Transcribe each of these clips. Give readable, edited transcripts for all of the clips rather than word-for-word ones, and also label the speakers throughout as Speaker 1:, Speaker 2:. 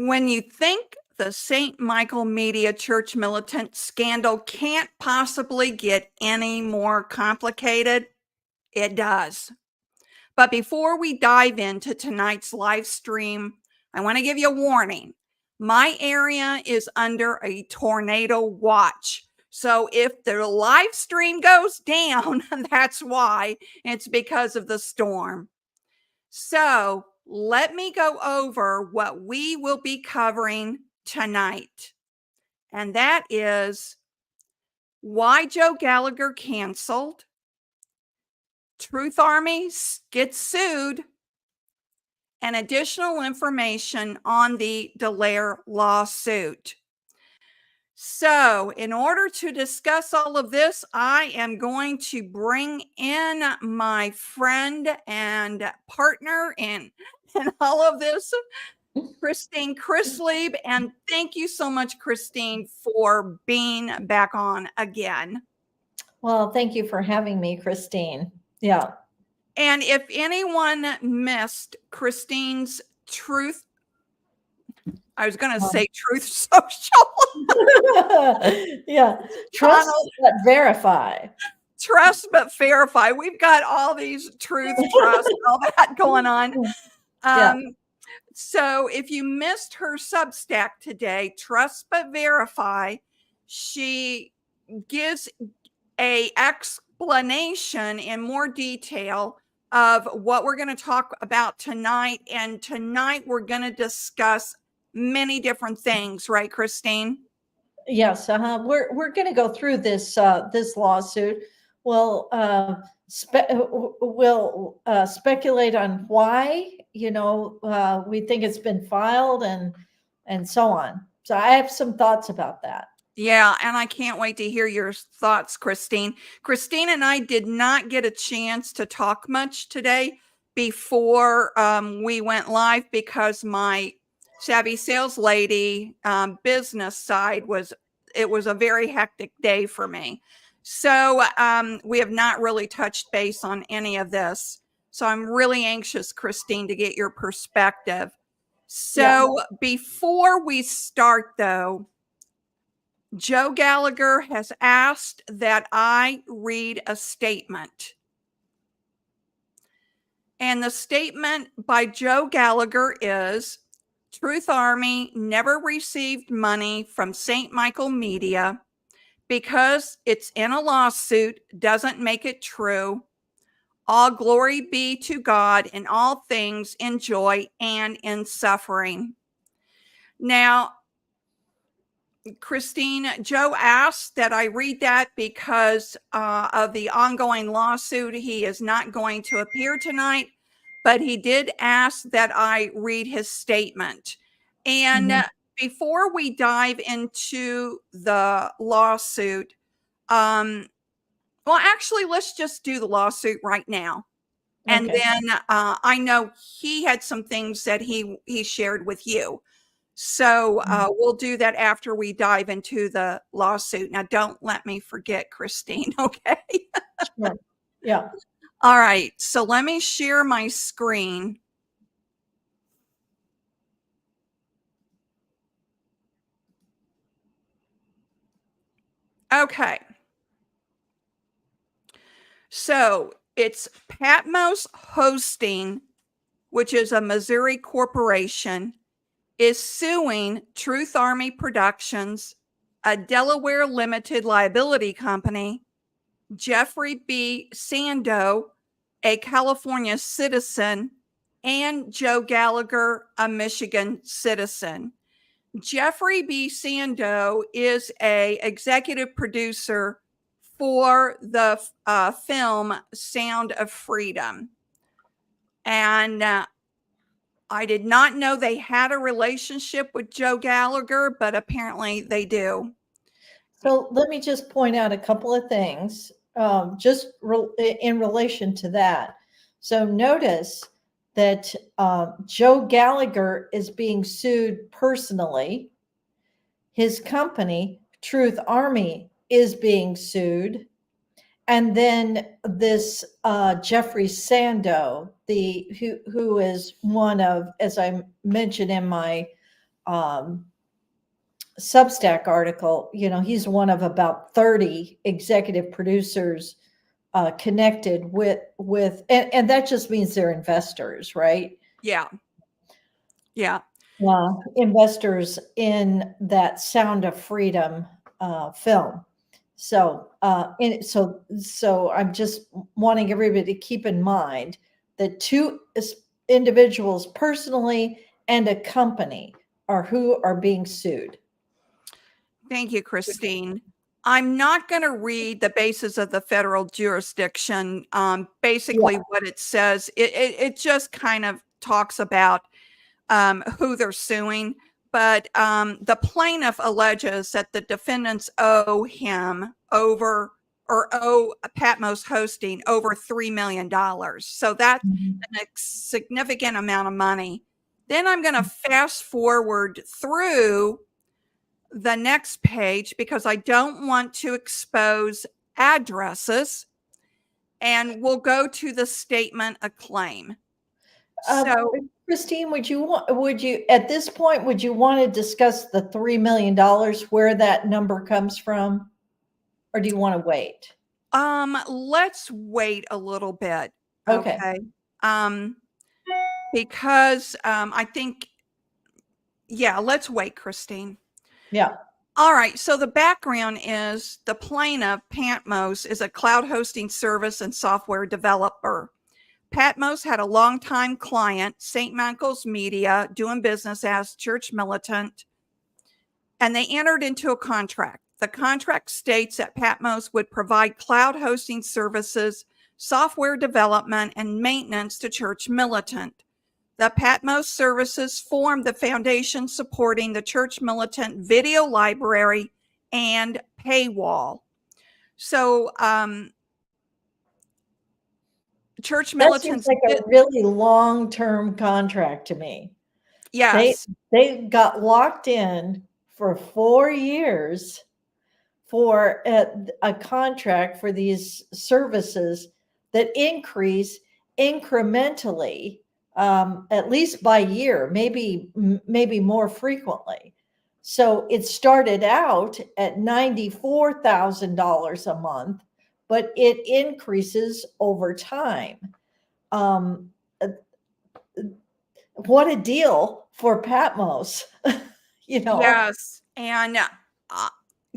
Speaker 1: When you think the St. Michael Media Church Militant scandal can't possibly get any more complicated, it does. But before we dive into tonight's live stream, I want to give you a warning. My area is under a tornado watch. So if the live stream goes down, that's why. It's because of the storm. So let me go over what we will be covering tonight. And that is why Joe Gallagher canceled, Truth Army gets sued, and additional information on the Dallaire lawsuit. So in order to discuss all of this, I am going to bring in my friend and partner in all of this, Kristine Chrislieb. And thank you so much, Kristine, for being back on again.
Speaker 2: Well, thank you for having me, Kristine. Yeah.
Speaker 1: And if anyone missed Kristine's Truth, I was going to say Truth Social.
Speaker 2: Yeah. Trust but verify.
Speaker 1: Trust but verify. We've got all these truth, trust, all that going on. So if you missed her Substack today, Trust but Verify, she gives a explanation in more detail of what we're going to talk about tonight. And tonight we're going to discuss many different things, right, Kristine?
Speaker 2: Yes, we're going to go through this this lawsuit. We'll speculate on why we think it's been filed and so on. So I have some thoughts about that.
Speaker 1: Yeah, and I can't wait to hear your thoughts, Kristine. Kristine and I did not get a chance to talk much today before we went live because my Savvy Sales Lady business side was a very hectic day for me. So we have not really touched base on any of this. So I'm really anxious, Kristine, to get your perspective. So before we start, though, Joe Gallagher has asked that I read a statement. And the statement by Joe Gallagher is, Truth Army never received money from St. Michael Media because it's in a lawsuit doesn't make it true. All glory be to God in all things, in joy and in suffering. Now, Kristine, Joe asked that I read that because of the ongoing lawsuit. He is not going to appear tonight, but he did ask that I read his statement. And before we dive into the lawsuit, well, actually, let's just do the lawsuit right now. And then I know he had some things that he shared with you. So we'll do that after we dive into the lawsuit. Now, don't let me forget, Kristine, okay?
Speaker 2: Sure. Yeah.
Speaker 1: All right. So let me share my screen. Okay. So it's Patmos Hosting, which is a Missouri corporation, is suing Truth Army Productions, a Delaware limited liability company, Jeffrey B. Sando, a California citizen, and Joe Gallagher, a Michigan citizen. Jeffrey B. Sando is an executive producer for the film Sound of Freedom. And I did not know they had a relationship with Joe Gallagher, but apparently they do.
Speaker 2: So let me just point out a couple of things in relation to that. So notice that Joe Gallagher is being sued personally. His company, Truth Army, is being sued. And then this Jeffrey Sando, who is one of, as I mentioned in my Substack article. He's one of about 30 executive producers connected with, and that just means they're investors, right?
Speaker 1: Yeah. Yeah.
Speaker 2: Investors in that Sound of Freedom film. So I'm just wanting everybody to keep in mind that two individuals personally and a company are who are being sued.
Speaker 1: Thank you, Kristine. I'm not going to read the basis of the federal jurisdiction. Basically, what it says, it just kind of talks about who they're suing. But the plaintiff alleges that the defendants owe Patmos Hosting over $3 million. So that's a significant amount of money. Then I'm going to fast forward through the next page because I don't want to expose addresses, and we'll go to the statement of claim. So,
Speaker 2: Kristine, would you at this point, would you want to discuss the $3 million, where that number comes from? Or do you want to wait?
Speaker 1: let's wait a little bit.
Speaker 2: Okay.
Speaker 1: Because I think, let's wait, Kristine.
Speaker 2: Yeah.
Speaker 1: All right. So the background is the plaintiff, Patmos, is a cloud hosting service and software developer. Patmos had a longtime client, St. Michael's Media, doing business as Church Militant, and they entered into a contract. The contract states that Patmos would provide cloud hosting services, software development, and maintenance to Church Militant. The Patmos services form the foundation supporting the Church Militant video library and paywall. So, Church Militant
Speaker 2: seems like a really long-term contract to me.
Speaker 1: Yes.
Speaker 2: They got locked in for 4 years for a contract for these services that increase incrementally, at least by year, maybe more frequently. So it started out at $94,000 a month, but it increases over time. What a deal for Patmos,
Speaker 1: Yes. And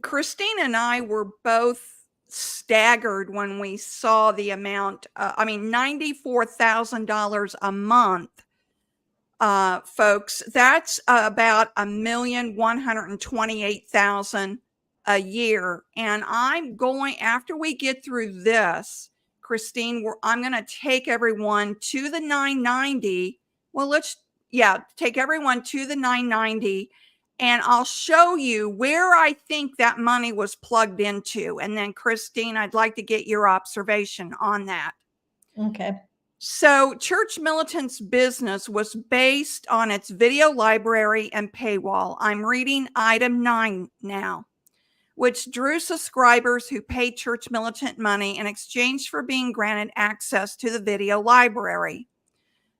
Speaker 1: Kristine and I were both staggered when we saw the amount. $94,000 a month, folks. That's about $1,128,000 a year. And after we get through this, Kristine, I'm going to take everyone to the 990. Well, take everyone to the 990. And I'll show you where I think that money was plugged into. And then, Kristine, I'd like to get your observation on that.
Speaker 2: Okay.
Speaker 1: So, Church Militant's business was based on its video library and paywall. I'm reading item 9 now, which drew subscribers who paid Church Militant money in exchange for being granted access to the video library.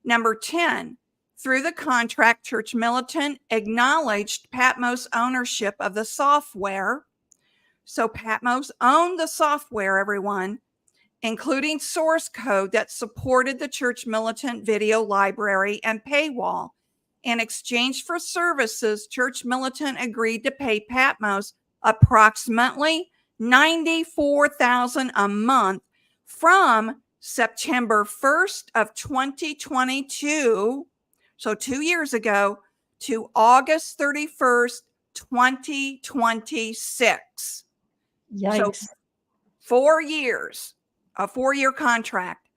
Speaker 1: Number 10. Through the contract, Church Militant acknowledged Patmos' ownership of the software. So Patmos owned the software, everyone, including source code that supported the Church Militant video library and paywall. In exchange for services, Church Militant agreed to pay Patmos approximately $94,000 a month from September 1st of 2022. So 2 years ago, to August 31st, 2026.
Speaker 2: Yikes.
Speaker 1: So 4 years, a 4-year contract.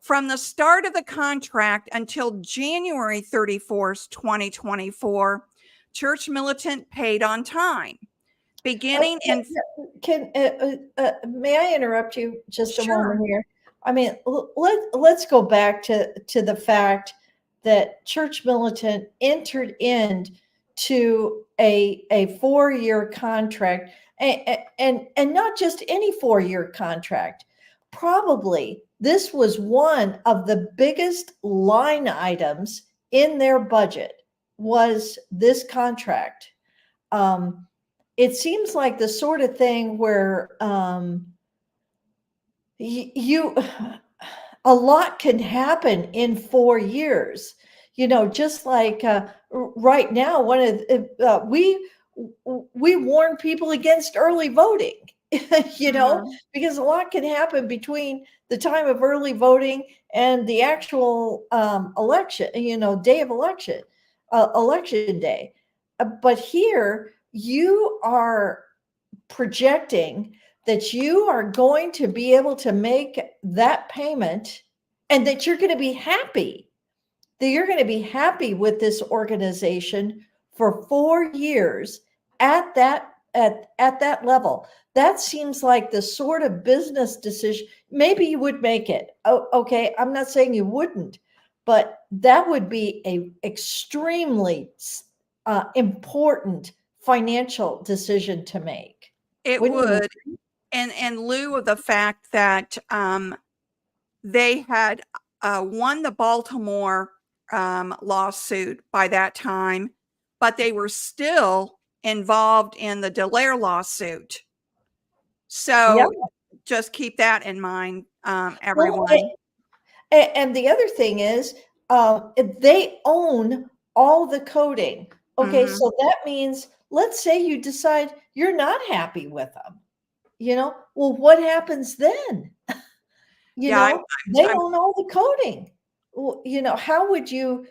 Speaker 1: From the start of the contract until January 31st, 2024, Church Militant paid on time. Beginning in...
Speaker 2: May I interrupt you just a
Speaker 1: Sure.
Speaker 2: moment here? I mean, let's go back to the fact that Church Militant entered into a 4-year contract, and not just any 4-year contract. Probably this was one of the biggest line items in their budget. was this contract. It seems like the sort of thing where you a lot can happen in 4 years. Just like right now, one of we warn people against early voting. Because a lot can happen between the time of early voting and the actual election, day of election, election day. But here you are projecting that you are going to be able to make that payment and that you're going to be happy, with this organization for 4 years at that level. That seems like the sort of business decision. Maybe you would make it. Oh, okay. I'm not saying you wouldn't, but that would be a extremely important financial decision to make.
Speaker 1: It
Speaker 2: Wouldn't you?
Speaker 1: would, and in lieu of the fact that they had won the Baltimore lawsuit by that time, but they were still involved in the Dallaire lawsuit. So
Speaker 2: Yeah.
Speaker 1: just keep that in mind, everyone.
Speaker 2: Well, and the other thing is, they own all the coding. Okay,
Speaker 1: Mhm.
Speaker 2: so that means, let's say you decide you're not happy with them. Well, what happens then?
Speaker 1: Yeah,
Speaker 2: They
Speaker 1: I'm
Speaker 2: own all the coding. Well, how would you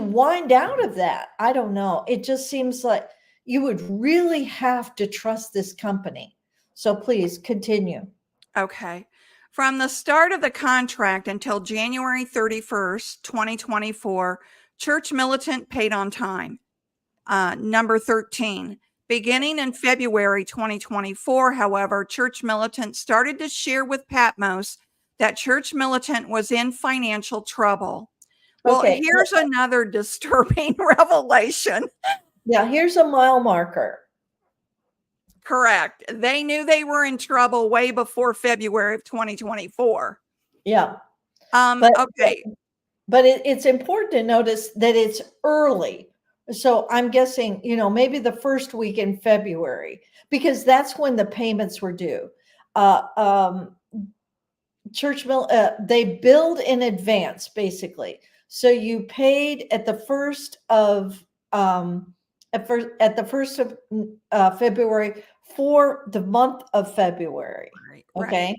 Speaker 2: wind out of that? I don't know. It just seems like you would really have to trust this company. So please continue.
Speaker 1: okay. From the start of the contract until January 31st, 2024, Church Militant paid on time. Number 13. Beginning in February 2024, however, Church Militant started to share with Patmos that Church Militant was in financial trouble. Well,
Speaker 2: Okay.
Speaker 1: here's another disturbing revelation.
Speaker 2: Yeah, here's a mile marker.
Speaker 1: Correct. They knew they were in trouble way before February of 2024.
Speaker 2: Yeah.
Speaker 1: Okay.
Speaker 2: But it's important to notice that it's early. So I'm guessing, maybe the first week in February, because that's when the payments were due. They billed in advance, basically. So you paid at the first of February for the month of February.
Speaker 1: Right.
Speaker 2: Okay.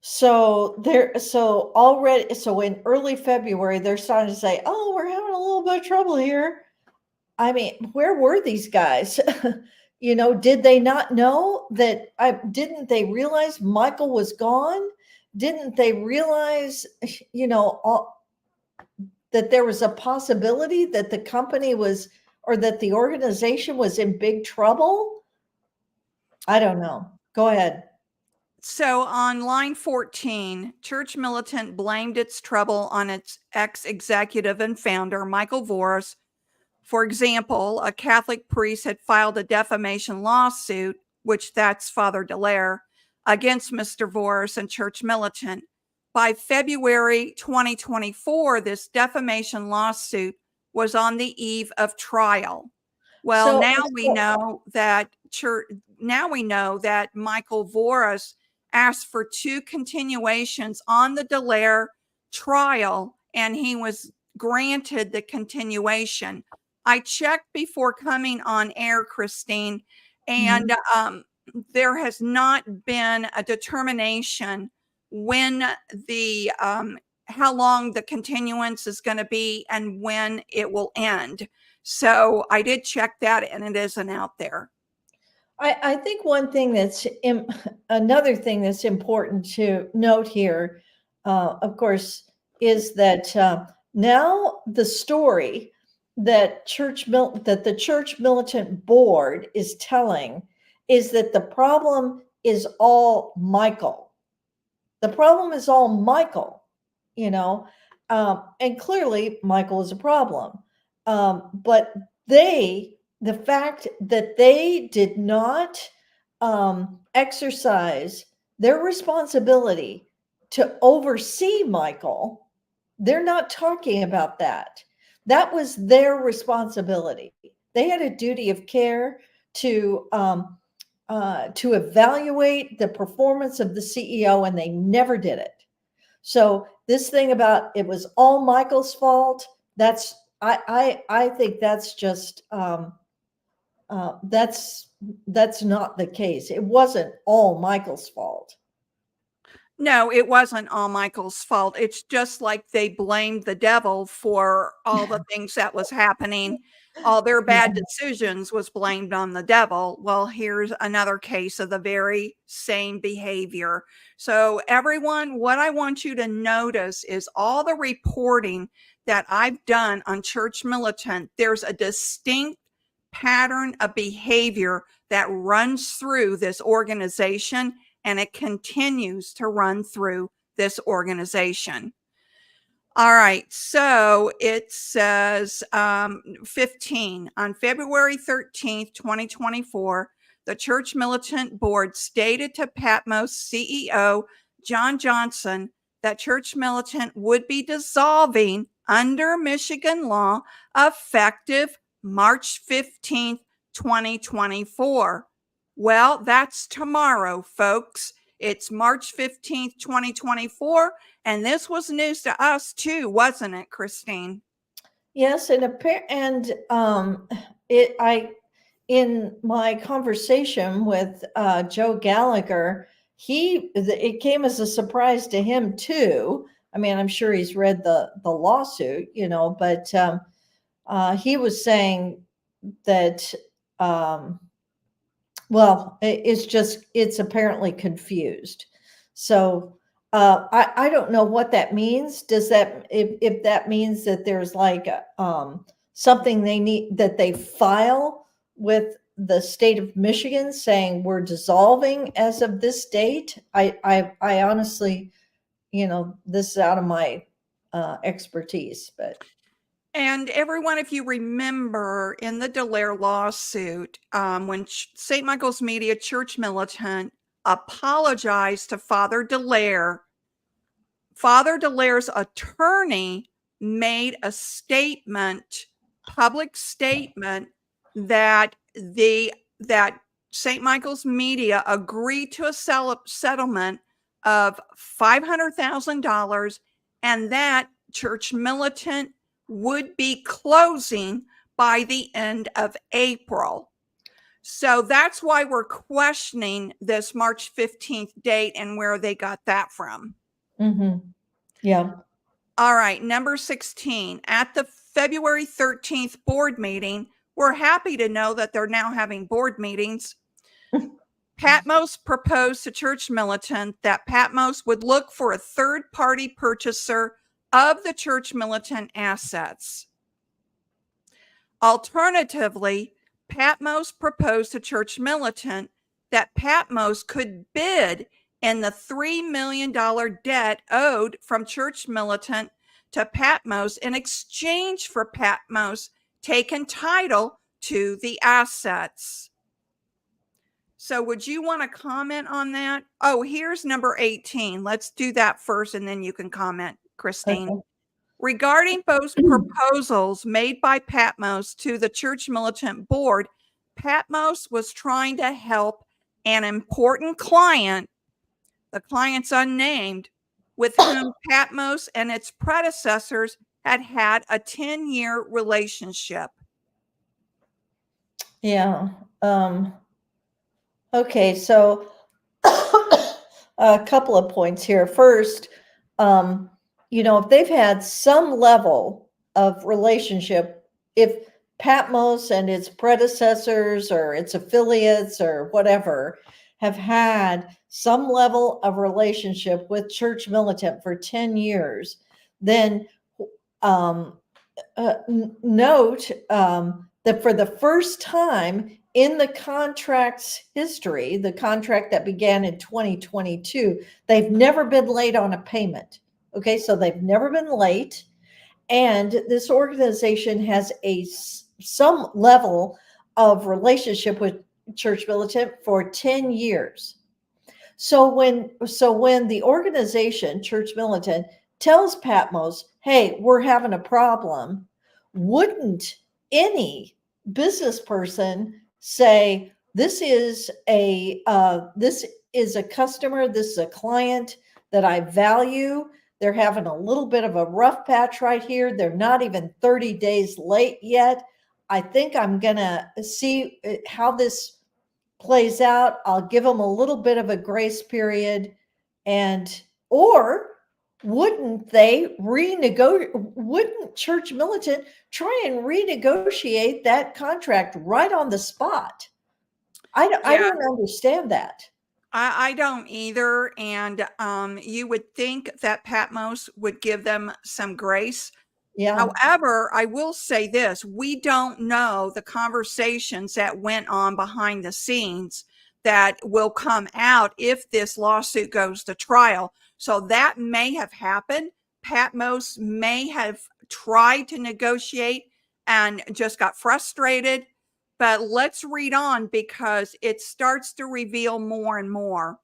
Speaker 2: So in early February, they're starting to say, "Oh, we're having a little bit of trouble here." I mean, where were these guys? Did they not know that? Didn't they realize Michael was gone? Didn't they realize, that there was a possibility that the company was, or that the organization was in big trouble? I don't know. Go ahead.
Speaker 1: So on line 14, Church Militant blamed its trouble on its ex-executive and founder, Michael Voris. For example, a Catholic priest had filed a defamation lawsuit, which that's Father Dallaire, against Mr. Voris and Church Militant. By February 2024, this defamation lawsuit was on the eve of trial. Well, now we know that Michael Voris asked for 2 continuations on the Dallaire trial, and he was granted the continuation. I checked before coming on air, Kristine, and there has not been a determination when how long the continuance is going to be and when it will end. So I did check that, and it isn't out there.
Speaker 2: I think another thing that's important to note here, of course, is that now the story that the Church Militant Board is telling is that the problem is all Michael. The problem is all Michael, and clearly Michael is a problem. But the fact that they did not exercise their responsibility to oversee Michael, they're not talking about that. That was their responsibility. They had a duty of care to evaluate the performance of the CEO, and they never did it. So this thing about it was all Michael's fault, that's I think that's just that's not the case. It wasn't all Michael's fault.
Speaker 1: No, it wasn't all Michael's fault. It's just like they blamed the devil for all the things that was happening. All their bad decisions was blamed on the devil. Well, here's another case of the very same behavior. So everyone, what I want you to notice is all the reporting that I've done on Church Militant, there's a distinct pattern of behavior that runs through this organization, and it continues to run through this organization. All right, so it says 15, on February 13th, 2024, the Church Militant Board stated to Patmos CEO John Johnson that Church Militant would be dissolving under Michigan law effective March 15th, 2024. Well, that's tomorrow, folks. It's March 15th, 2024. And this was news to us too, wasn't it, Kristine?
Speaker 2: Yes, in my conversation with Joe Gallagher, it came as a surprise to him too. I mean, I'm sure he's read the lawsuit, but he was saying that it's apparently confused. So I don't know what that means. Does that, if that means that there's like something they need, that they file with the state of Michigan saying we're dissolving as of this date? I honestly, this is out of my expertise, but.
Speaker 1: And everyone, if you remember in the Dallaire lawsuit, when St. Michael's Media Church Militant apologized to Father Dallaire's attorney made a public statement that St. Michael's Media agreed to a settlement of $500,000, and that Church Militant would be closing by the end of April. So that's why we're questioning this March 15th date and where they got that from.
Speaker 2: Mm-hmm. Yeah.
Speaker 1: All right. Number 16, at the February 13th board meeting, we're happy to know that they're now having board meetings. Patmos proposed to Church Militant that Patmos would look for a third-party purchaser of the Church Militant assets. Alternatively, Patmos proposed to Church Militant that Patmos could bid in the $3 million debt owed from Church Militant to Patmos in exchange for Patmos taking title to the assets. So would you want to comment on that? Oh, here's number 18. Let's do that first, and then you can comment, Kristine. Okay. Regarding both proposals made by Patmos to the Church Militant Board, Patmos was trying to help an important client, the client's unnamed, with whom Patmos and its predecessors had a 10-year relationship.
Speaker 2: Yeah. Okay, so a couple of points here. First, if they've had some level of relationship, if Patmos and its predecessors or its affiliates or whatever have had some level of relationship with Church Militant for 10 years, then note that for the first time in the contract's history, the contract that began in 2022, they've never been late on a payment. Okay, so they've never been late. And this organization has some level of relationship with Church Militant for 10 years. So when the organization, Church Militant, tells Patmos, hey, we're having a problem, wouldn't any business person say, this is a customer, this is a client that I value. They're having a little bit of a rough patch right here. They're not even 30 days late yet. I think I'm going to see how this plays out. I'll give them a little bit of a grace period. Or wouldn't Church Militant try and renegotiate that contract right on the spot? I don't understand that.
Speaker 1: I don't either. And you would think that Patmos would give them some grace.
Speaker 2: Yeah.
Speaker 1: However, I will say this, we don't know the conversations that went on behind the scenes that will come out if this lawsuit goes to trial. So that may have happened. Patmos may have tried to negotiate and just got frustrated. But let's read on because it starts to reveal more and more.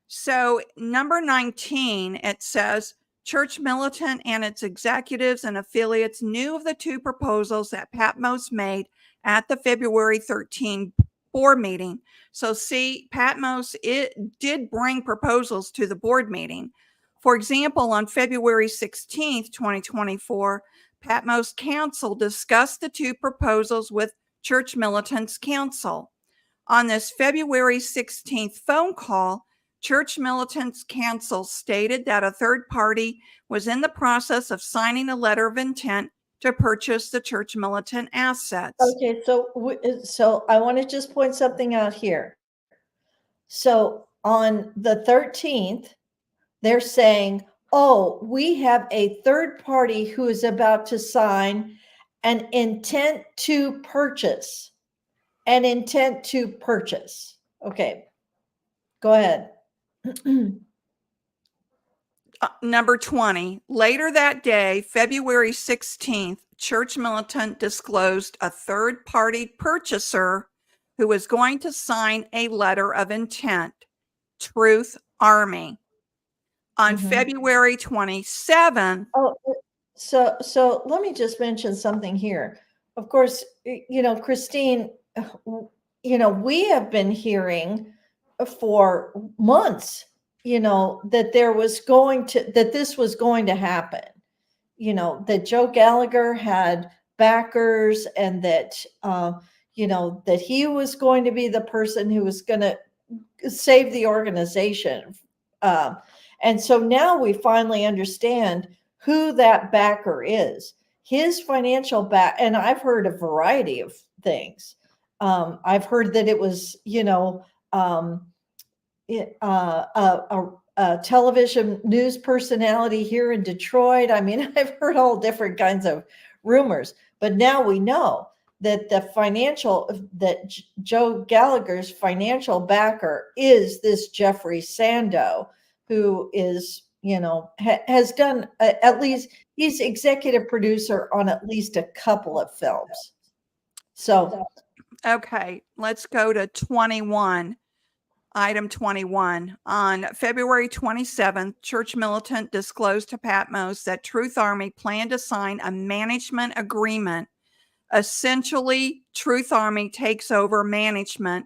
Speaker 1: So number 19, it says, Church Militant and its executives and affiliates knew of the two proposals that Patmos made at the February 13 board meeting. So see, Patmos, it did bring proposals to the board meeting. For example, on February 16th, 2024, Patmos Council discussed the two proposals with Church Militant's counsel. On this February 16th phone call, Church Militant's counsel stated that a third party was in the process of signing a letter of intent to purchase the Church Militant assets.
Speaker 2: Okay, so I want to just point something out here. So on the 13th, they're saying, oh, we have a third party who is about to sign an intent to purchase. An intent to purchase. Okay, go ahead.
Speaker 1: Number 20, later that day, February 16th, Church Militant disclosed a third-party purchaser who was going to sign a letter of intent, Truth Army. On February 27th.
Speaker 2: Oh, so let me just mention something here. Of course, Kristine, we have been hearing for months, that this was going to happen, that Joe Gallagher had backers and that, that he was going to be the person who was going to save the organization. And so now we finally understand who that backer is. His financial back, and I've heard a variety of things. I've heard that it was, a television news personality here in Detroit. I mean, I've heard all different kinds of rumors, but now we know that Joe Gallagher's financial backer is this Jeffrey Sando, who is, has done at least, he's executive producer on at least a couple of films. So,
Speaker 1: okay, let's go to 21. Item 21. On February 27th, Church Militant disclosed to Patmos that Truth Army planned to sign a management agreement. Essentially, Truth Army takes over management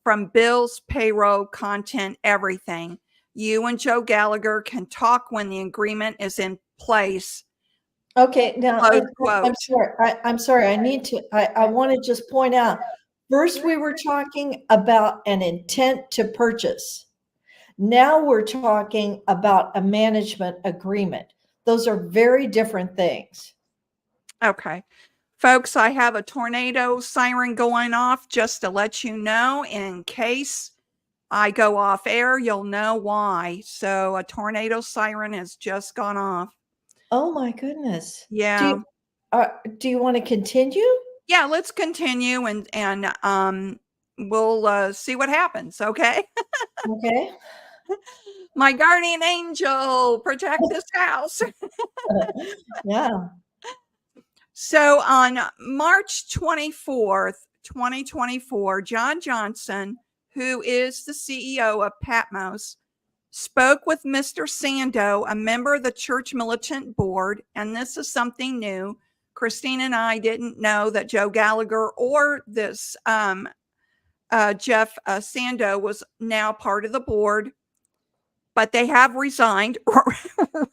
Speaker 1: from bills, payroll, content, everything. You and Joe Gallagher can talk when the agreement is in place.
Speaker 2: Okay, now I'm sorry. I want to just point out, first we were talking about an intent to purchase. Now we're talking about a management agreement. Those are very different things.
Speaker 1: Okay. Folks, I have a tornado siren going off just to let you know in case I go off air, you'll know why. So a tornado siren has just gone off.
Speaker 2: Oh my goodness.
Speaker 1: Yeah.
Speaker 2: Do you want to continue?
Speaker 1: Yeah, let's continue and we'll see what happens, okay?
Speaker 2: Okay.
Speaker 1: My guardian angel, protect this house.
Speaker 2: Yeah.
Speaker 1: So on March 24th, 2024, John Johnson, who is the CEO of Patmos, spoke with Mr. Sando, a member of the Church Militant board, and this is something new, Kristine and I didn't know that Joe Gallagher or this Jeff Sando was now part of the board, but they have resigned,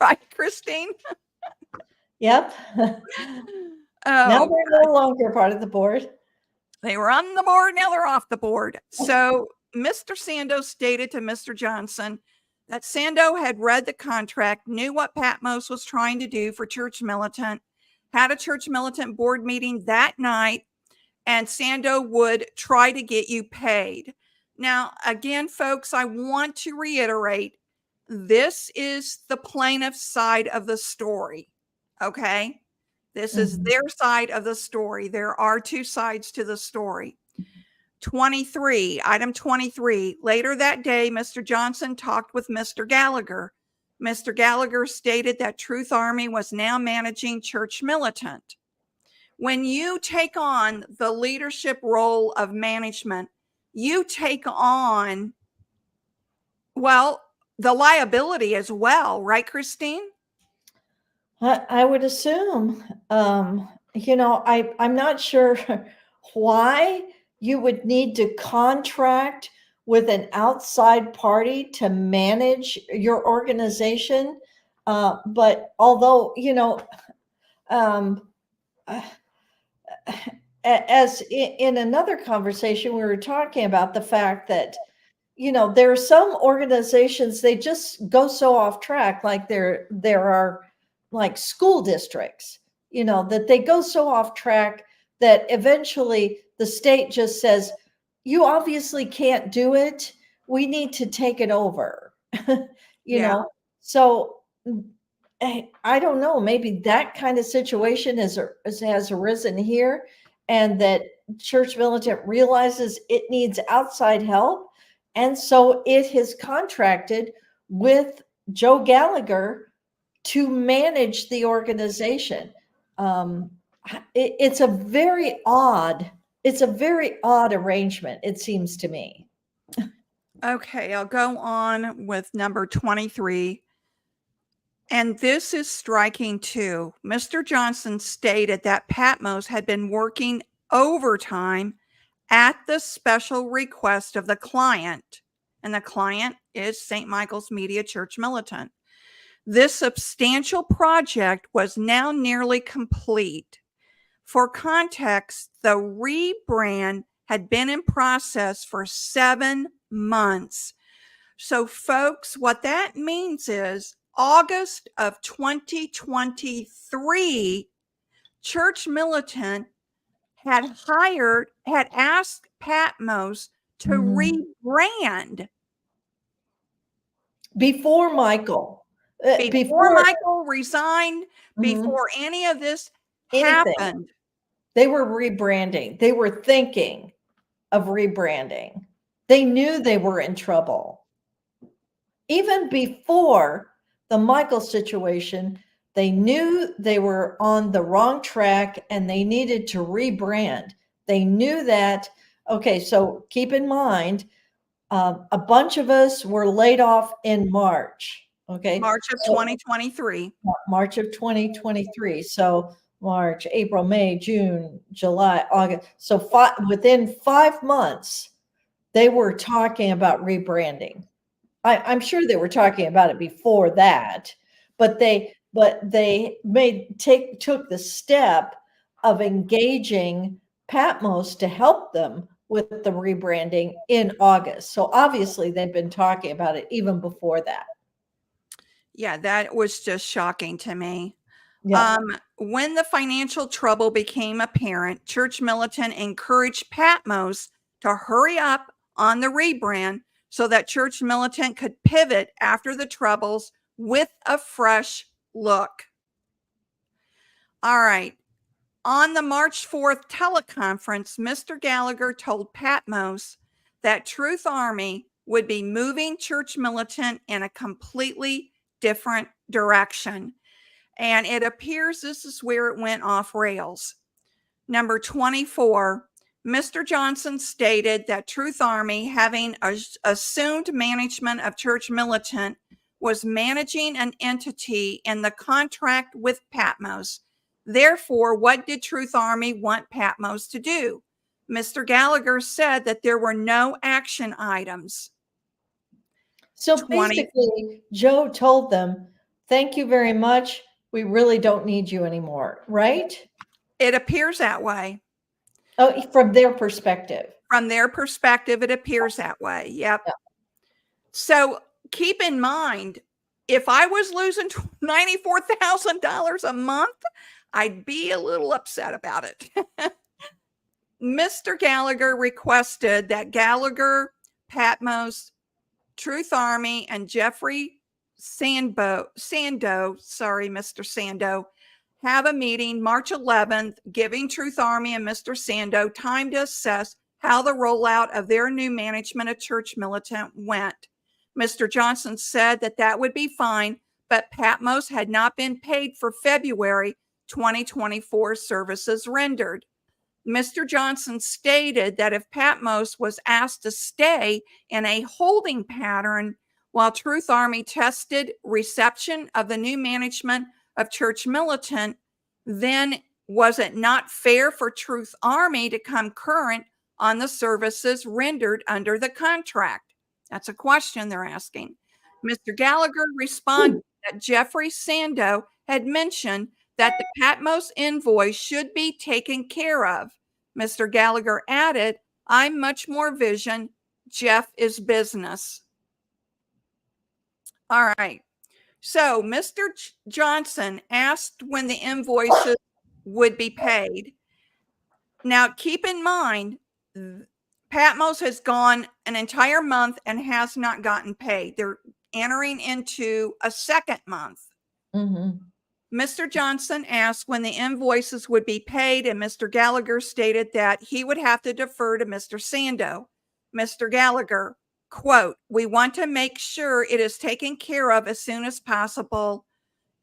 Speaker 1: right, Kristine?
Speaker 2: Yep. Now
Speaker 1: Oh,
Speaker 2: they're no longer part of the board.
Speaker 1: they were on the board, now they're off the board. So Mr. Sando stated to Mr. Johnson that Sando had read the contract, knew what Patmos was trying to do for Church Militant, had a Church Militant board meeting that night, and Sando would try to get you paid. Now, again, folks, I want to reiterate, this is the plaintiff's side of the story, okay? This is their side of the story. There are two sides to the story. 23, item 23. Later that day, Mr. Johnson talked with Mr. Gallagher. Mr. Gallagher stated that Truth Army was now managing Church Militant. When you take on the leadership role of management, you take on, well, the liability as well, right, Kristine?
Speaker 2: I would assume, I'm not sure why you would need to contract with an outside party to manage your organization. But although, as in another conversation, we were talking about the fact that, there are some organizations, they just go so off track, like there are like school districts, that they go so off track that eventually the state just says, you obviously can't do it. We need to take it over. So I don't know, maybe that kind of situation has arisen here, and that Church Militant realizes it needs outside help. And so it has contracted with Joe Gallagher to manage the organization. It's a very odd arrangement, it seems to me.
Speaker 1: Okay, I'll go on with number 23. And this is striking too. Mr. Johnson stated that Patmos had been working overtime at the special request of the client, and the client is St. Michael's Media Church Militant. This substantial project was now nearly complete. For context, the rebrand had been in process for 7 months. So, folks, what that means is August of 2023, Church Militant had asked Patmos to rebrand.
Speaker 2: Before Michael.
Speaker 1: Before Michael resigned, before any of this happened.
Speaker 2: They were rebranding. They were thinking of rebranding. They knew they were in trouble. Even before the Michael situation, they knew they were on the wrong track and they needed to rebrand. They knew that. Okay, so keep in mind, a bunch of us were laid off in March. Okay.
Speaker 1: March of 2023.
Speaker 2: March of 2023. So March, April, May, June, July, August. So within 5 months, they were talking about rebranding. I'm sure they were talking about it before that, but they took the step of engaging Patmos to help them with the rebranding in August. So obviously they've been talking about it even before that.
Speaker 1: Yeah, that was just shocking to me.
Speaker 2: Yeah.
Speaker 1: When the financial trouble became apparent, Church Militant encouraged Patmos to hurry up on the rebrand so that Church Militant could pivot after the troubles with a fresh look. All right. On the March 4th teleconference, Mr. Gallagher told Patmos that Truth Army would be moving Church Militant in a completely different direction. And it appears this is where it went off rails. Number 24, Mr. Johnson stated that Truth Army, having assumed management of Church Militant, was managing an entity in the contract with Patmos, Therefore, what did Truth Army want Patmos to do? Mr. Gallagher said that there were no action items.
Speaker 2: So basically, Joe told them, thank you very much. We really don't need you anymore, right?
Speaker 1: It appears that way.
Speaker 2: Oh, from their perspective.
Speaker 1: From their perspective, it appears that way. Yep.
Speaker 2: Yeah.
Speaker 1: So keep in mind, if I was losing $94,000 a month, I'd be a little upset about it. Mr. Gallagher requested that Gallagher, Patmos, Truth Army, and Jeffrey Mr. Sando, have a meeting March 11th, giving Truth Army and Mr. Sando time to assess how the rollout of their new management of Church Militant went. Mr. Johnson said that that would be fine, but Patmos had not been paid for February 2024 services rendered. Mr. Johnson stated that if Patmos was asked to stay in a holding pattern while Truth Army tested reception of the new management of Church Militant, then was it not fair for Truth Army to come current on the services rendered under the contract? That's a question they're asking. Mr. Gallagher responded that Jeffrey Sando had mentioned that the Patmos invoice should be taken care of. Mr. Gallagher added, I'm much more vision. Jeff is business. All right. So Mr. Johnson asked when the invoices would be paid. Now, keep in mind, Patmos has gone an entire month and has not gotten paid. They're entering into a second month.
Speaker 2: Mm-hmm.
Speaker 1: Mr. Johnson asked when the invoices would be paid, and Mr. Gallagher stated that he would have to defer to Mr. Sando. Mr. Gallagher, quote, we want to make sure it is taken care of as soon as possible,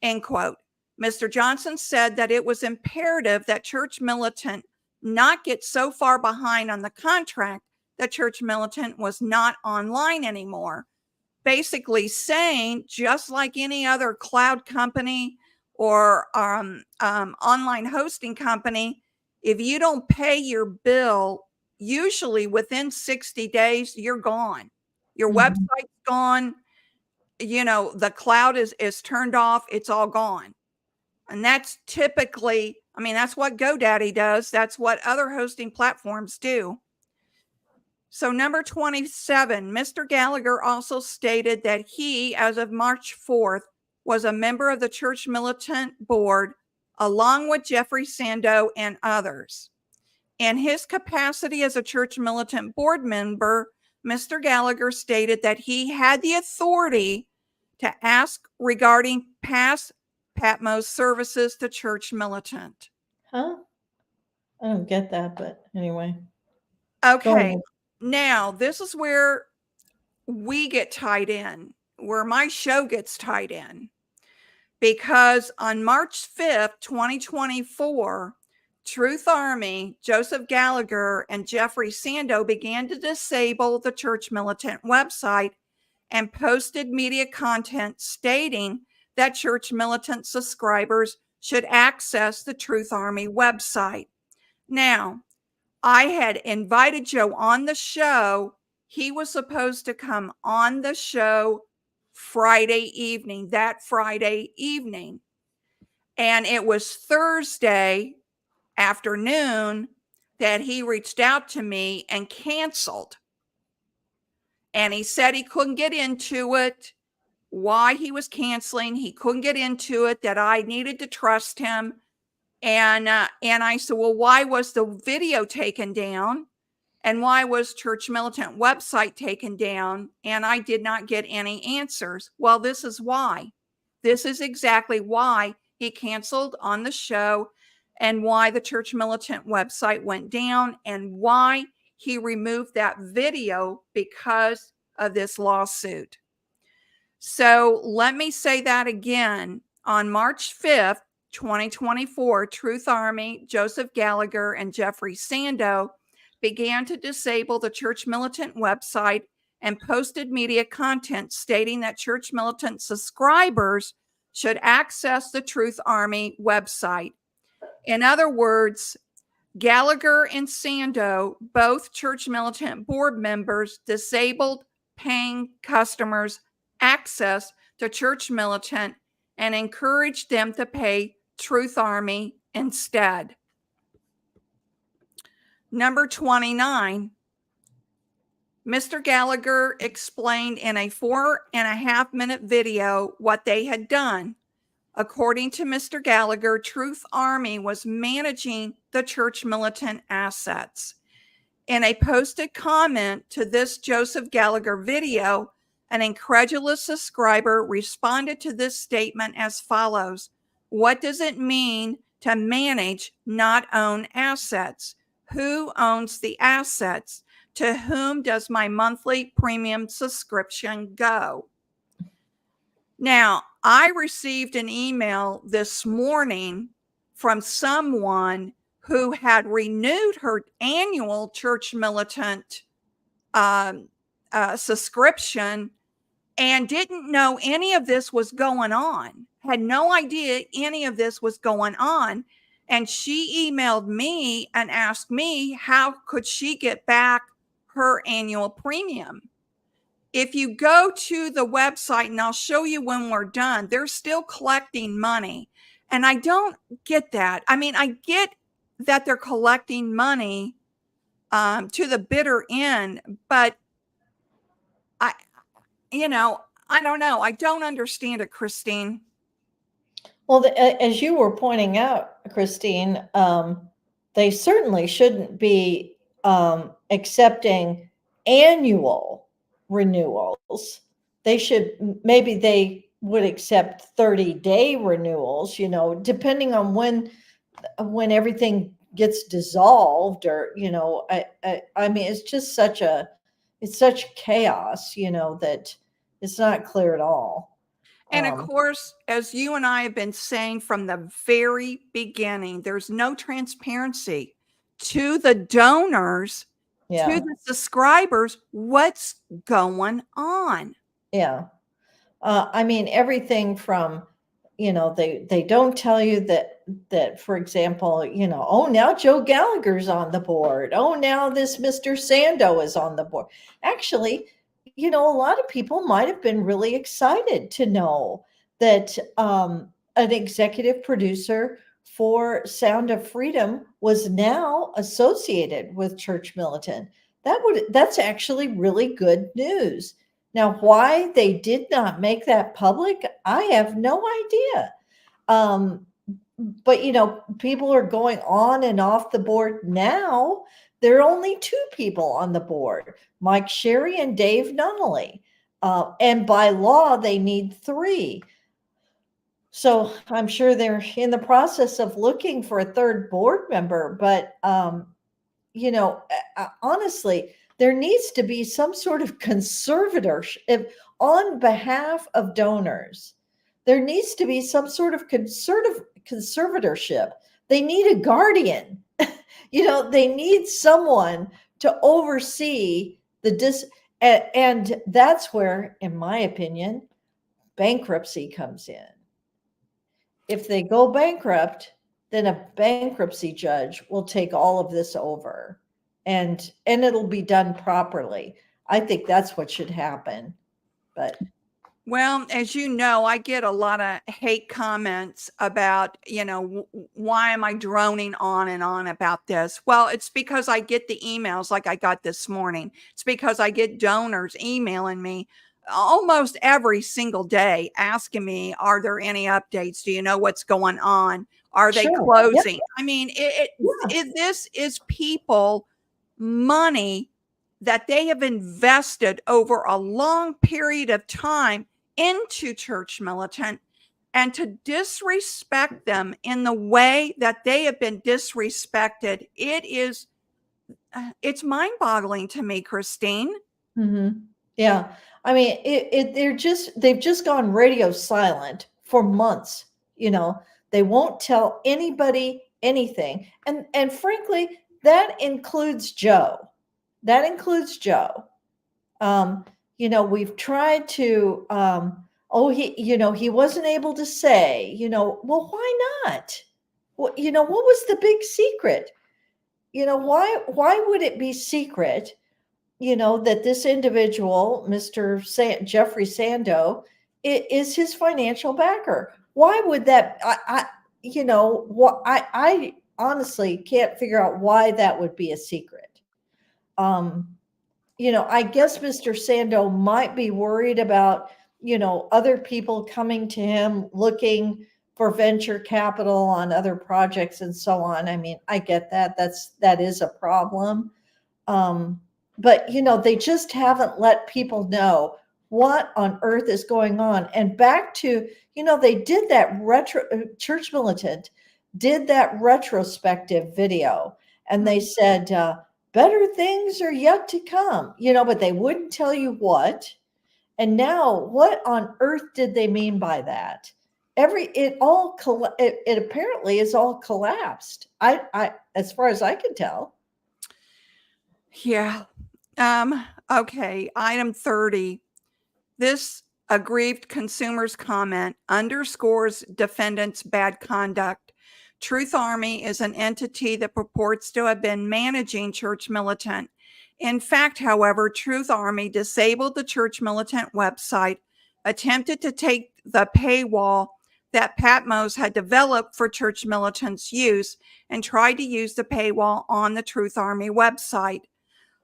Speaker 1: end quote. Mr. Johnson said that it was imperative that Church Militant not get so far behind on the contract that Church Militant was not online anymore. Basically saying, just like any other cloud company or online hosting company, if you don't pay your bill, usually within 60 days, you're gone. Your website's gone. You know, the cloud is turned off. It's all gone. And that's typically, I mean, that's what GoDaddy does. That's what other hosting platforms do. So number 27, Mr. Gallagher also stated that he, as of March 4th, was a member of the Church Militant Board, along with Jeffrey Sando and others. In his capacity as a Church Militant Board member, Mr. Gallagher stated that he had the authority to ask regarding past Patmos services to Church Militant.
Speaker 2: Huh? I don't get that, but anyway.
Speaker 1: Okay. Now, this is where we get tied in, where my show gets tied in. Because on March 5th, 2024, Truth Army, Joseph Gallagher, and Jeffrey Sando began to disable the Church Militant website and posted media content stating that Church Militant subscribers should access the Truth Army website. Now, I had invited Joe on the show. He was supposed to come on the show Friday evening, that Friday evening. And it was Thursday afternoon that he reached out to me and canceled. And he said he couldn't get into it, why he was canceling. He couldn't get into it, that I needed to trust him. And I said, well, why was the video taken down? And why was Church Militant website taken down? And I did not get any answers. Well, this is why. This is exactly why he canceled on the show, and why the Church Militant website went down, and why he removed that video because of this lawsuit. So let me say that again. On March 5th, 2024, Truth Army, Joseph Gallagher, and Jeffrey Sando began to disable the Church Militant website and posted media content stating that Church Militant subscribers should access the Truth Army website. In other words, Gallagher and Sando, both Church Militant board members, disabled paying customers access to Church Militant and encouraged them to pay Truth Army instead. Number 29, Mr. Gallagher explained in a 4.5-minute video what they had done. According to Mr. Gallagher, Truth Army was managing the Church Militant assets. In a posted comment to this Joseph Gallagher video, an incredulous subscriber responded to this statement as follows: "What does it mean to manage, not own assets? Who owns the assets? To whom does my monthly premium subscription go?" Now, I received an email this morning from someone who had renewed her annual Church Militant subscription and didn't know any of this was going on, had no idea any of this was going on. And she emailed me and asked me how could she get back her annual premium. If you go to the website, and I'll show you when we're done, they're still collecting money. And I don't get that. I mean, I get that they're collecting money to the bitter end, but I don't know. I don't understand it, Kristine.
Speaker 2: Well, as you were pointing out, Kristine, they certainly shouldn't be accepting annual renewals. Maybe they would accept 30-day renewals, depending on when everything gets dissolved, or, I mean, it's just such chaos, that it's not clear at all.
Speaker 1: And of course, as you and I have been saying from the very beginning, there's no transparency to the donors, to the subscribers, what's going on.
Speaker 2: Yeah. I mean, everything from, they don't tell you that, for example, oh, now Joe Gallagher's on the board. Oh, now this Mr. Sando is on the board. Actually, a lot of people might have been really excited to know that an executive producer for Sound of Freedom was now associated with Church Militant. That's actually really good news. Now, why they did not make that public, I have no idea. But, people are going on and off the board now. There are only 2 people on the board, Mike Sherry and Dave Nunnally. And by law, they need 3. So I'm sure they're in the process of looking for a 3rd board member. But, honestly, there needs to be some sort of conservatorship on behalf of donors. There needs to be some sort of conservatorship. They need a guardian. They need someone to oversee and that's where, in my opinion, bankruptcy comes in. If they go bankrupt, then a bankruptcy judge will take all of this over, and it'll be done properly. I think that's what should happen. But
Speaker 1: well, as you know, I get a lot of hate comments about, why am I droning on and on about this? Well, it's because I get the emails like I got this morning. It's because I get donors emailing me almost every single day asking me, are there any updates? Do you know what's going on? Are they closing? Yep. I mean, this is people money that they have invested over a long period of time into Church Militant, and to disrespect them in the way that they have been disrespected, it's mind-boggling to me, Kristine.
Speaker 2: Mm-hmm. Yeah. I mean, they've just gone radio silent for months. They won't tell anybody anything. And frankly, that includes Joe. We've tried to, he wasn't able to say, well, why not? Well, what was the big secret? Why would it be secret, that this individual, Mr. Jeffrey Sando, is his financial backer? Why would that? I honestly can't figure out why that would be a secret. I guess Mr. Sando might be worried about, other people coming to him looking for venture capital on other projects and so on. I mean, I get that. That is a problem. But they just haven't let people know what on earth is going on. And back to, they did that Church Militant did that retrospective video, and they said, better things are yet to come, but they wouldn't tell you what. And now, what on earth did they mean by that? It apparently is all collapsed. I as far as I can tell.
Speaker 1: Yeah. Okay. Item 30. This aggrieved consumer's comment underscores defendant's bad conduct. Truth Army is an entity that purports to have been managing Church Militant. In fact, however, Truth Army disabled the Church Militant website, attempted to take the paywall that Patmos had developed for Church Militant's use, and tried to use the paywall on the Truth Army website,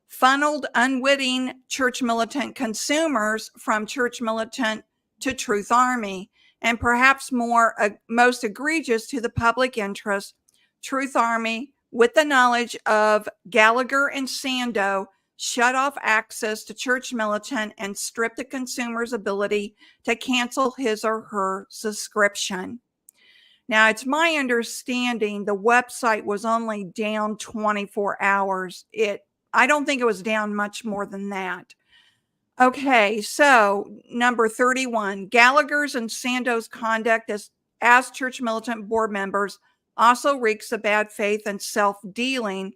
Speaker 1: funneled unwitting Church Militant consumers from Church Militant to Truth Army, and perhaps most egregious to the public interest, Truth Army, with the knowledge of Gallagher and Sando, shut off access to Church Militant and stripped the consumer's ability to cancel his or her subscription. Now, it's my understanding the website was only down 24 hours. I don't think it was down much more than that. Okay, so number 31, Gallagher's and Sando's conduct as Church Militant board members also reeks of bad faith and self-dealing,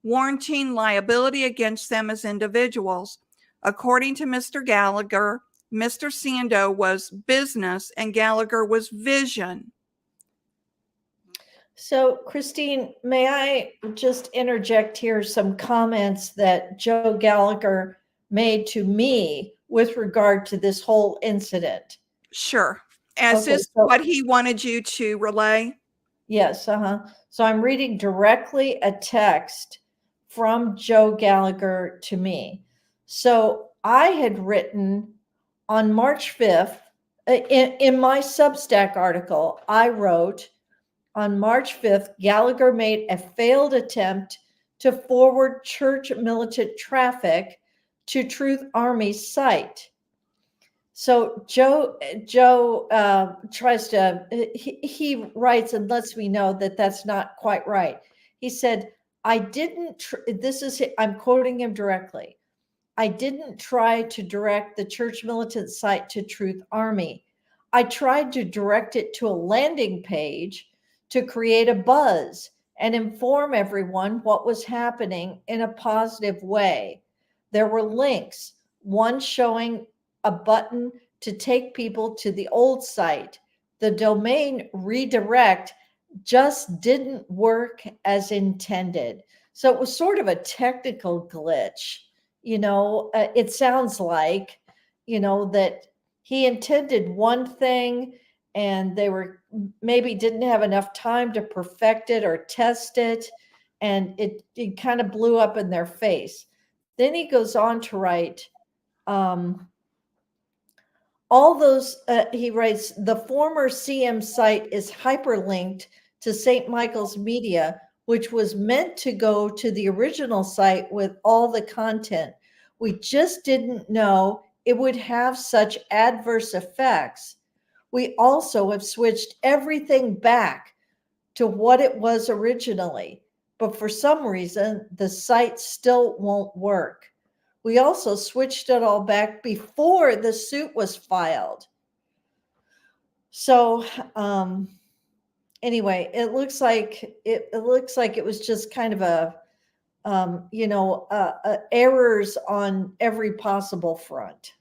Speaker 1: warranting liability against them as individuals. According to Mr. Gallagher, Mr. Sando was business and Gallagher was vision.
Speaker 2: So, Kristine, may I just interject here some comments that Joe Gallagher made to me with regard to this whole incident?
Speaker 1: Sure. Is this what he wanted you to relay?
Speaker 2: Yes. So I'm reading directly a text from Joe Gallagher to me. So I had written on March 5th, in my Substack article, I wrote, on March 5th, Gallagher made a failed attempt to forward Church Militant traffic to Truth Army's site. So Joe tries to, he writes and lets me know that that's not quite right. He said, I'm quoting him directly. I didn't try to direct the Church Militant site to Truth Army. I tried to direct it to a landing page to create a buzz and inform everyone what was happening in a positive way. There were links, one showing a button to take people to the old site. The domain redirect just didn't work as intended. So it was sort of a technical glitch. It sounds like, that he intended one thing and they maybe didn't have enough time to perfect it or test it, and it kind of blew up in their face. Then he goes on to write, he writes, the former CM site is hyperlinked to St. Michael's Media, which was meant to go to the original site with all the content. We just didn't know it would have such adverse effects. We also have switched everything back to what it was originally, but for some reason, the site still won't work. We also switched it all back before the suit was filed. So, anyway, it looks like it was just kind of errors on every possible front.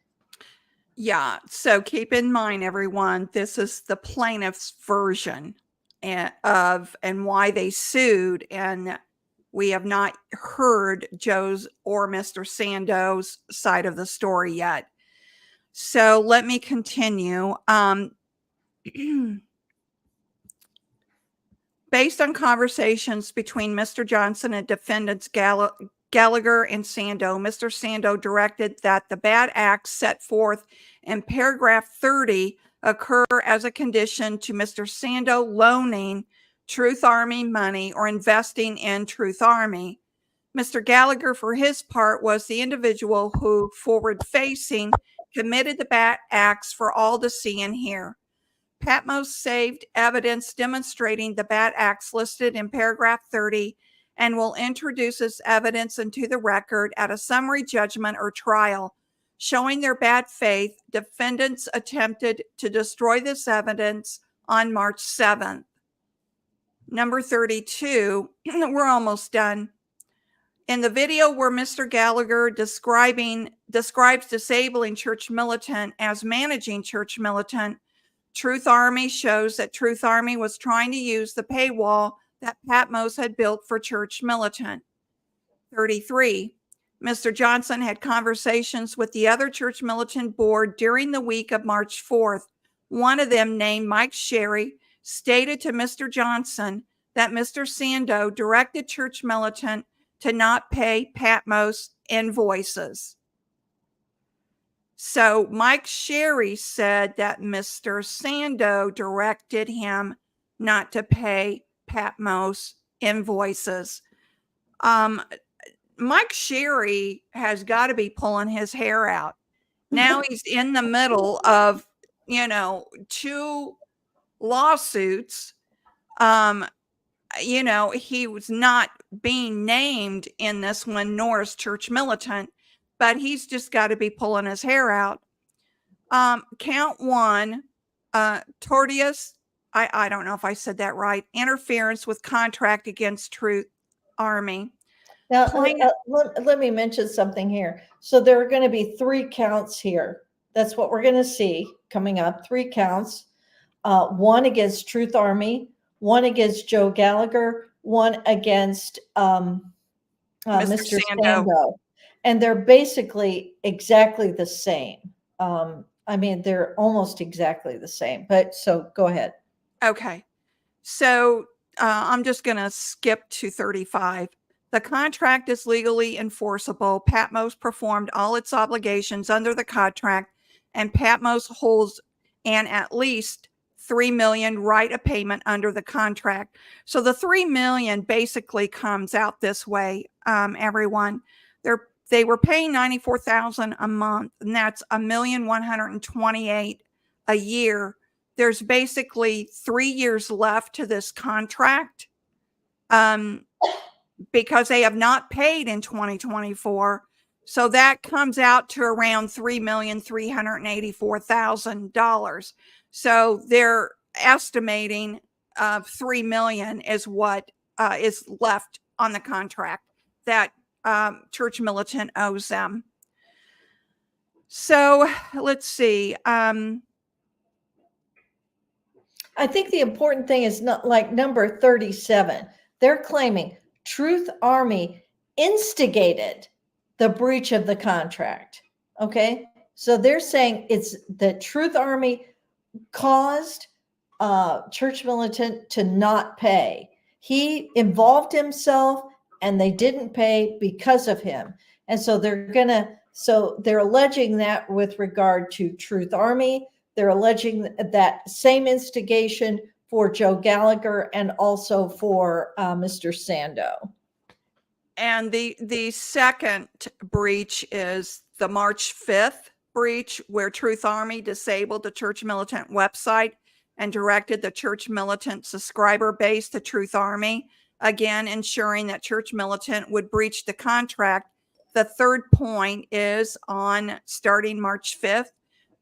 Speaker 1: Yeah. So keep in mind, everyone, this is the plaintiff's version. and why they sued, and we have not heard Joe's or Mr. Sando's side of the story yet. So let me continue. Based on conversations between Mr. Johnson and defendants Gallagher and Sando, Mr. Sando directed that the bad acts set forth in paragraph 30 occur as a condition to Mr. Sando loaning Truth Army money or investing in Truth Army. Mr. Gallagher, for his part, was the individual who, forward-facing, committed the bad acts for all to see and hear. Patmos saved evidence demonstrating the bad acts listed in paragraph 30 and will introduce this evidence into the record at a summary judgment or trial. Showing their bad faith, defendants attempted to destroy this evidence on March 7th. Number 32, we're almost done. In the video where Mr. Gallagher describes disabling Church Militant as managing Church Militant, Truth Army shows that Truth Army was trying to use the paywall that Patmos had built for Church Militant. 33. Mr. Johnson had conversations with the other Church Militant board during the week of March 4th. One of them, named Mike Sherry, stated to Mr. Johnson that Mr. Sando directed Church Militant to not pay Patmos invoices. So Mike Sherry said that Mr. Sando directed him not to pay Patmos invoices. Mike Sherry has got to be pulling his hair out. Now he's in the middle of, two lawsuits. He was not being named in this one, nor is Church Militant, but he's just got to be pulling his hair out. Count one, tortious, I don't know if I said that right, interference with contract against Truth Army.
Speaker 2: Now, let me mention something here. So there are going to be 3 counts here. That's what we're going to see coming up. 3 counts. 1 against Truth Army, 1 against Joe Gallagher, 1 against Mr. Sando. And they're basically exactly the same. They're almost exactly the same. But so go ahead.
Speaker 1: Okay. So I'm just going to skip to 35. The contract is legally enforceable. Patmos performed all its obligations under the contract, and Patmos holds an at least $3 million right of payment under the contract. So the $3 million basically comes out this way, everyone. They were paying $94,000 a month, and that's $1,128,000 a year. There's basically 3 years left to this contract, because they have not paid in 2024. So that comes out to around $3,384,000. So they're estimating $3 million is what is left on the contract that Church Militant owes them. So let's see.
Speaker 2: I think the important thing is not like number 37. They're claiming Truth Army instigated the breach of the contract. Okay. So they're saying it's the Truth Army caused Church Militant to not pay. He involved himself and they didn't pay because of him. And so they're alleging that with regard to Truth Army. They're alleging that same instigation for Joe Gallagher and also for Mr. Sando.
Speaker 1: And the second breach is the March 5th breach, where Truth Army disabled the Church Militant website and directed the Church Militant subscriber base to Truth Army, again ensuring that Church Militant would breach the contract. The third point is on starting March 5th,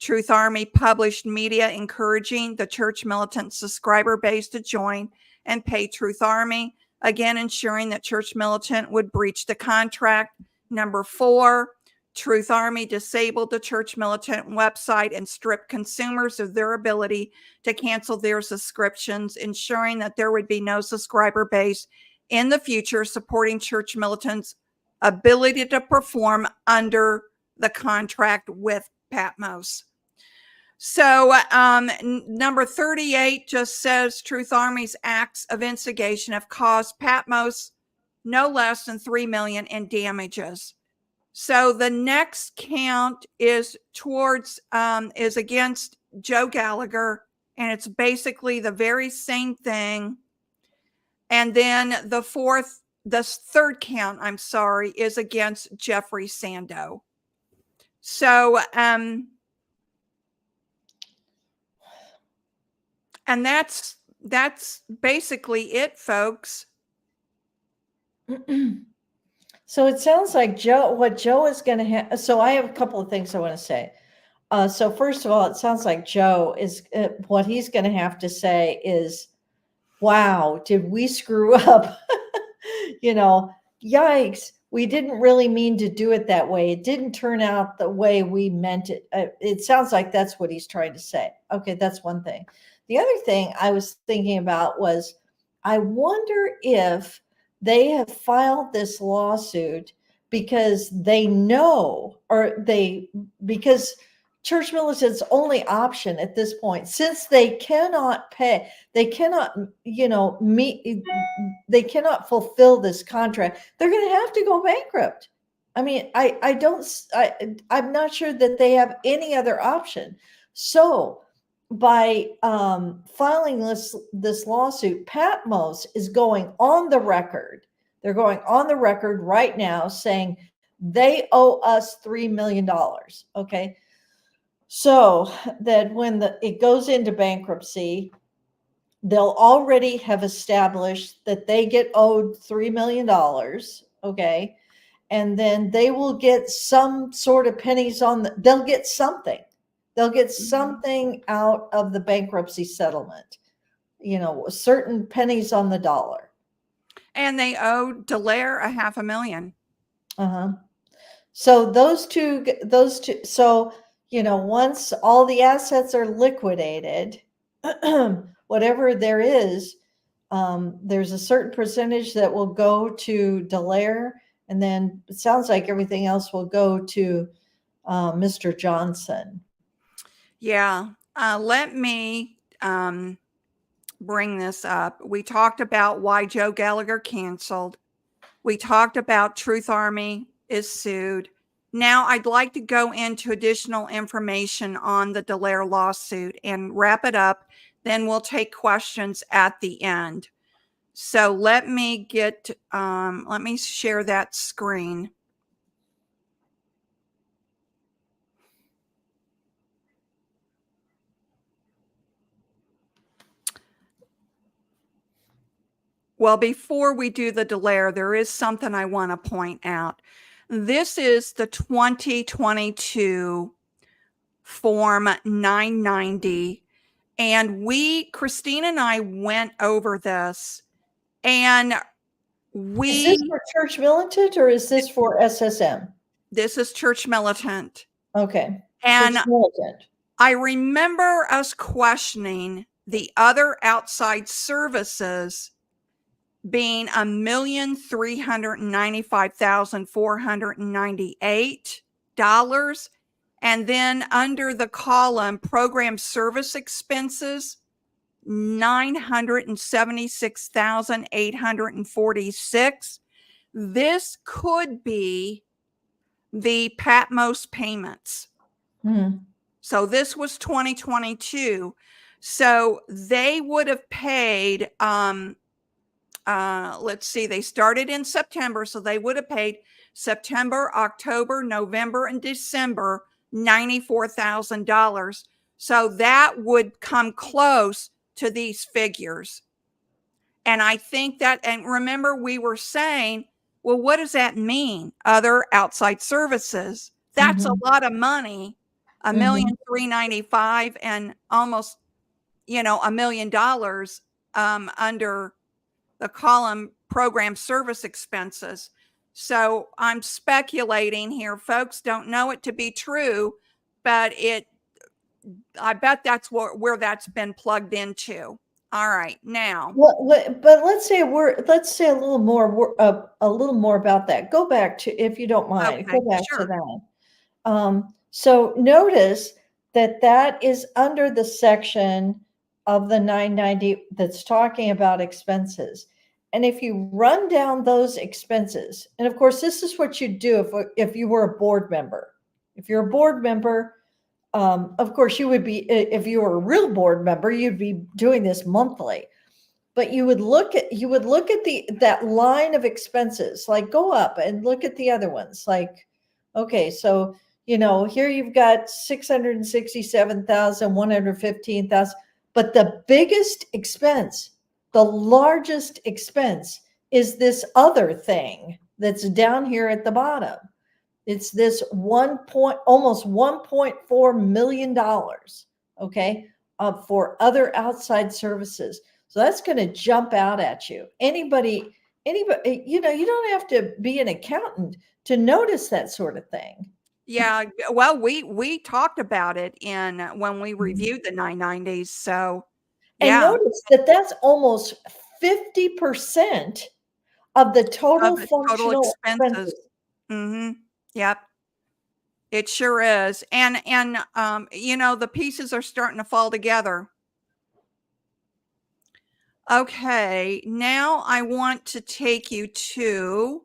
Speaker 1: Truth Army published media encouraging the Church Militant subscriber base to join and pay Truth Army, again ensuring that Church Militant would breach the contract. Number 4, Truth Army disabled the Church Militant website and stripped consumers of their ability to cancel their subscriptions, ensuring that there would be no subscriber base in the future supporting Church Militant's ability to perform under the contract with Patmos. So number 38 just says Truth Army's acts of instigation have caused Patmos no less than $3 million in damages. So the next count is is against Joe Gallagher, and it's basically the very same thing. And then the third count, is against Jeffrey Sando. So, and that's basically it, folks.
Speaker 2: So it sounds like what Joe is going to have. So I have a couple of things I want to say. So first of all, it sounds like Joe is what he's going to have to say is, wow, did we screw up? Yikes. We didn't really mean to do it that way. It didn't turn out the way we meant it. It sounds like that's what he's trying to say. Okay, that's one thing. The other thing I was thinking about was, I wonder if they have filed this lawsuit because they know, because Church Militant's only option at this point, since they cannot pay, they cannot, they cannot fulfill this contract, they're going to have to go bankrupt. I mean, I'm not sure that they have any other option. So by filing this lawsuit, Patmos is going on the record. They're going on the record right now saying they owe us $3 million. Okay. So that when it goes into bankruptcy, they'll already have established that they get owed $3 million. Okay. And then they will get some sort of pennies they'll get something. They'll get something out of the bankruptcy settlement, certain pennies on the dollar.
Speaker 1: And they owe Dallaire $500,000.
Speaker 2: Uh-huh. So those two, so, once all the assets are liquidated, whatever there is, there's a certain percentage that will go to Dallaire, and then it sounds like everything else will go to Mr. Johnson.
Speaker 1: Yeah. Let me bring this up. We talked about why Joe Gallagher canceled. We talked about Truth Army is sued. Now I'd like to go into additional information on the Dallaire lawsuit and wrap it up. Then we'll take questions at the end. So let me share that screen. Well, before we do the Dallaire, there is something I want to point out. This is the 2022 Form 990. And Kristine and I went over this. And
Speaker 2: is this for Church Militant or is this for SSM?
Speaker 1: This is Church Militant.
Speaker 2: Okay.
Speaker 1: And
Speaker 2: Church Militant.
Speaker 1: I remember us questioning the other outside services being $1,395,498. And then under the column program service expenses, $976,846. This could be the Patmos payments.
Speaker 2: Mm-hmm.
Speaker 1: So this was 2022. So they would have paid, let's see, they started in September. So they would have paid September, October, November, and December, $94,000. So that would come close to these figures. And I think that, and remember we were saying, well, what does that mean? Other outside services. That's a lot of money. $1,395,000 and almost, $1 million under the column program service expenses. So I'm speculating here. Folks don't know it to be true, but I bet that's where that's been plugged into. All right, now.
Speaker 2: But let's say a little more a little more about that. Go back to, if you don't mind,
Speaker 1: Okay,
Speaker 2: go back to
Speaker 1: sure.
Speaker 2: that. So notice that that is under the section of the 990 that's talking about expenses. And if you run down those expenses, and of course, this is what you'd do if you were a board member. If you're a board member, of course, you would be, if you were a real board member, you'd be doing this monthly. But you would look at that line of expenses, like go up and look at the other ones. Like, okay, so here you've got 667,000, 115,000, but the biggest expense, the largest expense is this other thing that's down here at the bottom. It's this almost $1.4 million, okay, for other outside services. So that's going to jump out at you. Anybody, you don't have to be an accountant to notice that sort of thing.
Speaker 1: Yeah, well, we talked about it when we reviewed the 990s. So,
Speaker 2: And
Speaker 1: yeah,
Speaker 2: notice that that's almost 50% of the total
Speaker 1: of the total
Speaker 2: functional
Speaker 1: expenses.
Speaker 2: expenses.
Speaker 1: Mhm. Yep. It sure is. And the pieces are starting to fall together. Okay, now I want to take you to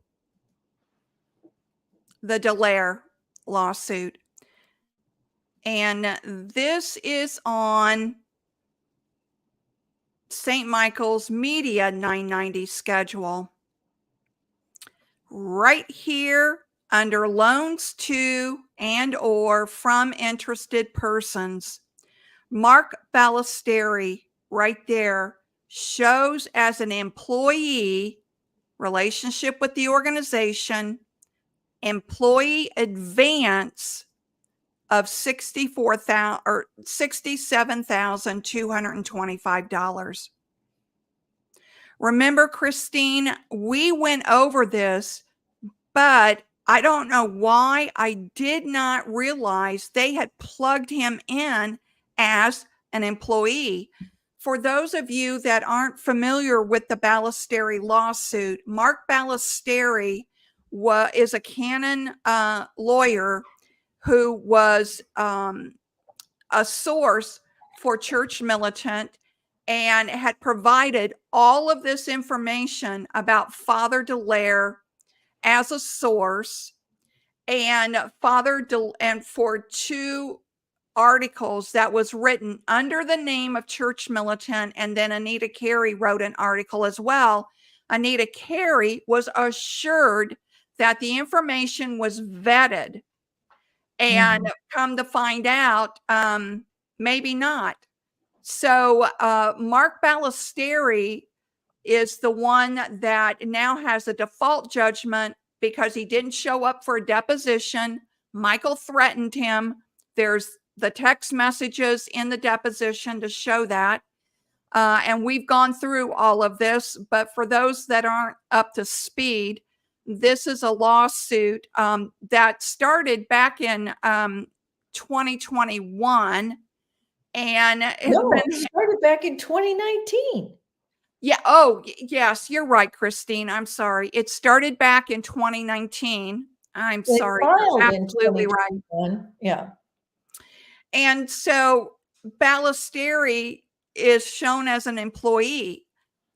Speaker 1: the Dallaire lawsuit. And this is on St. Michael's Media 990 schedule. Right here under loans to and or from interested persons, Mark Ballesteri right there shows as an employee, relationship with the organization, employee advance of $67,225. Remember, Kristine, we went over this, but I don't know why I did not realize they had plugged him in as an employee. For those of you that aren't familiar with the Ballesteri lawsuit, Mark Ballesteri is a canon lawyer who was a source for Church Militant and had provided all of this information about Father Dallaire as a source, and and for 2 articles that was written under the name of Church Militant, and then Anita Carey wrote an article as well. Anita Carey was assured that the information was vetted, and come to find out, maybe not. So Mark Ballesteri is the one that now has a default judgment because he didn't show up for a deposition. Michael threatened him. There's the text messages in the deposition to show that. And we've gone through all of this, but for those that aren't up to speed, this is a lawsuit that started back in 2021, and
Speaker 2: No, it started back in 2019.
Speaker 1: Yeah. Oh, yes, you're right, Kristine. I'm sorry. It started back in 2019. I'm
Speaker 2: They
Speaker 1: sorry. You're
Speaker 2: filed in
Speaker 1: absolutely right.
Speaker 2: 2021. Yeah.
Speaker 1: And so Ballesteri is shown as an employee.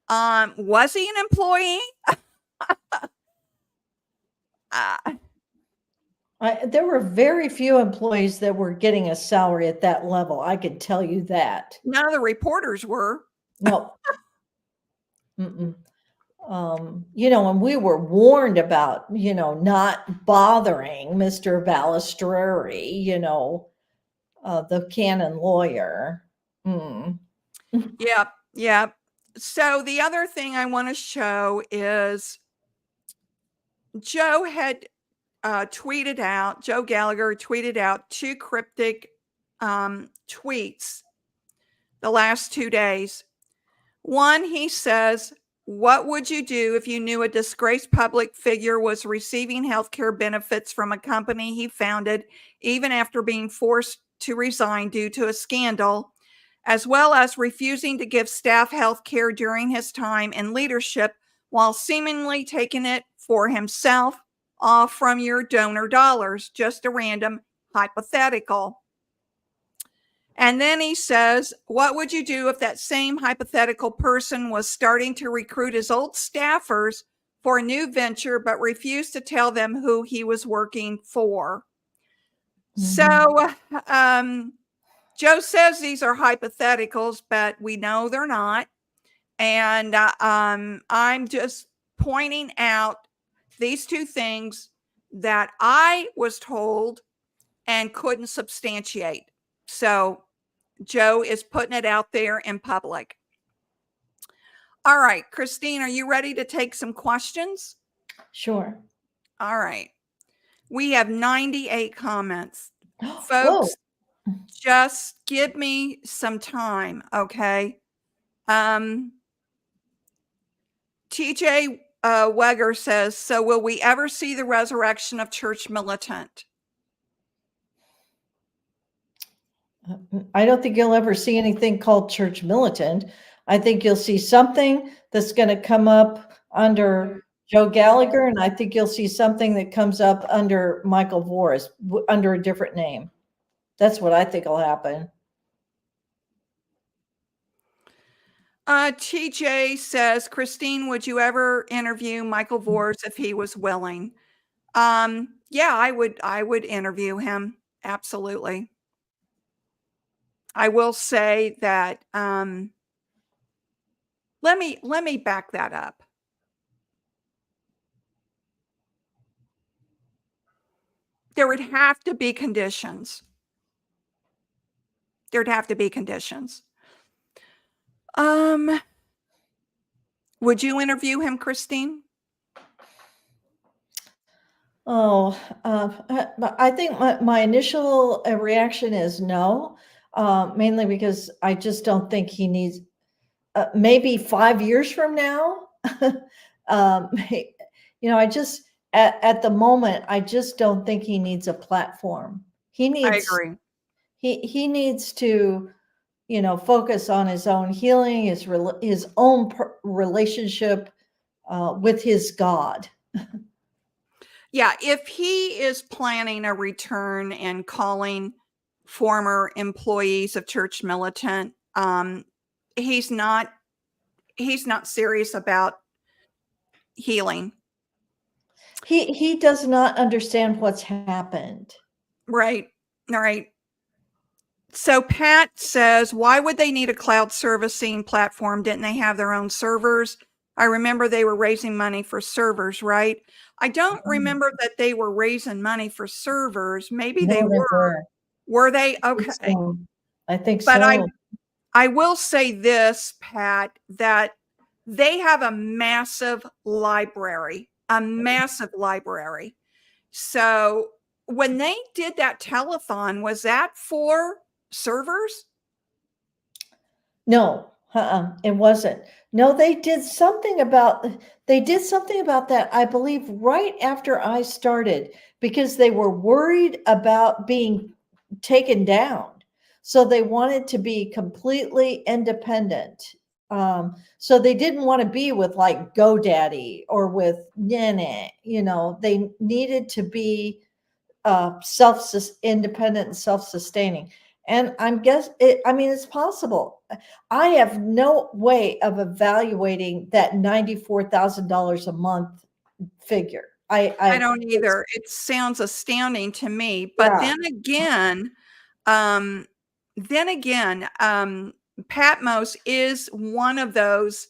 Speaker 1: Was he an employee?
Speaker 2: There were very few employees that were getting a salary at that level. I could tell you that.
Speaker 1: None of the reporters were.
Speaker 2: No. And we were warned about, not bothering Mr. Ballesteri, the canon lawyer.
Speaker 1: Yep. Yep. So the other thing I want to show is Joe Gallagher tweeted out 2 cryptic tweets the last 2 days. One, he says, What would you do if you knew a disgraced public figure was receiving healthcare benefits from a company he founded, even after being forced to resign due to a scandal, as well as refusing to give staff health care during his time in leadership while seemingly taking it for himself off from your donor dollars? Just a random hypothetical. And then he says, what would you do if that same hypothetical person was starting to recruit his old staffers for a new venture, but refused to tell them who he was working for? So, Joe says these are hypotheticals, but we know they're not. And I'm just pointing out these two things that I was told and couldn't substantiate. So Joe is putting it out there in public. All right, Kristine, are you ready to take some questions?
Speaker 2: Sure.
Speaker 1: All right. We have 98 comments.
Speaker 2: Whoa.
Speaker 1: Folks, just give me some time, okay? TJ Weger says, so will we ever see the resurrection of Church Militant?
Speaker 2: I don't think you'll ever see anything called Church Militant. I think you'll see something that's going to come up under Joe Gallagher, and I think you'll see something that comes up under Michael Voris under a different name. That's what I think will happen.
Speaker 1: TJ says, Kristine, would you ever interview Michael Voris if he was willing? Yeah, I would interview him. Absolutely. I will say that, let me back that up. There would have to be conditions. There'd have to be conditions. Would you interview him, Kristine?
Speaker 2: Oh, I think my initial reaction is no, mainly because I just don't think he needs, maybe 5 years from now. I just, at the moment, I just don't think he needs a platform.
Speaker 1: I agree.
Speaker 2: He needs to, focus on his own healing, his own relationship with his God.
Speaker 1: Yeah, if he is planning a return and calling former employees of Church Militant, he's not serious about healing.
Speaker 2: He does not understand what's happened.
Speaker 1: Right. All right. So Pat says, why would they need a cloud servicing platform? Didn't they have their own servers? I remember they were raising money for servers, right? I don't remember that they were raising money for servers. Maybe
Speaker 2: No,
Speaker 1: they were.
Speaker 2: were.
Speaker 1: Were they? Okay.
Speaker 2: I think
Speaker 1: But
Speaker 2: so.
Speaker 1: I will say this, Pat, that they have a massive library. So when they did that telethon, was that for servers?
Speaker 2: No, it wasn't. No, they did something about that, I believe, right after I started, because they were worried about being taken down. So they wanted to be completely independent. So they didn't want to be with like GoDaddy or with Nene, they needed to be independent and self-sustaining. And it's possible. I have no way of evaluating that $94,000 a month figure.
Speaker 1: I don't either. It sounds astounding to me. But
Speaker 2: Yeah.
Speaker 1: then again, Patmos is one of those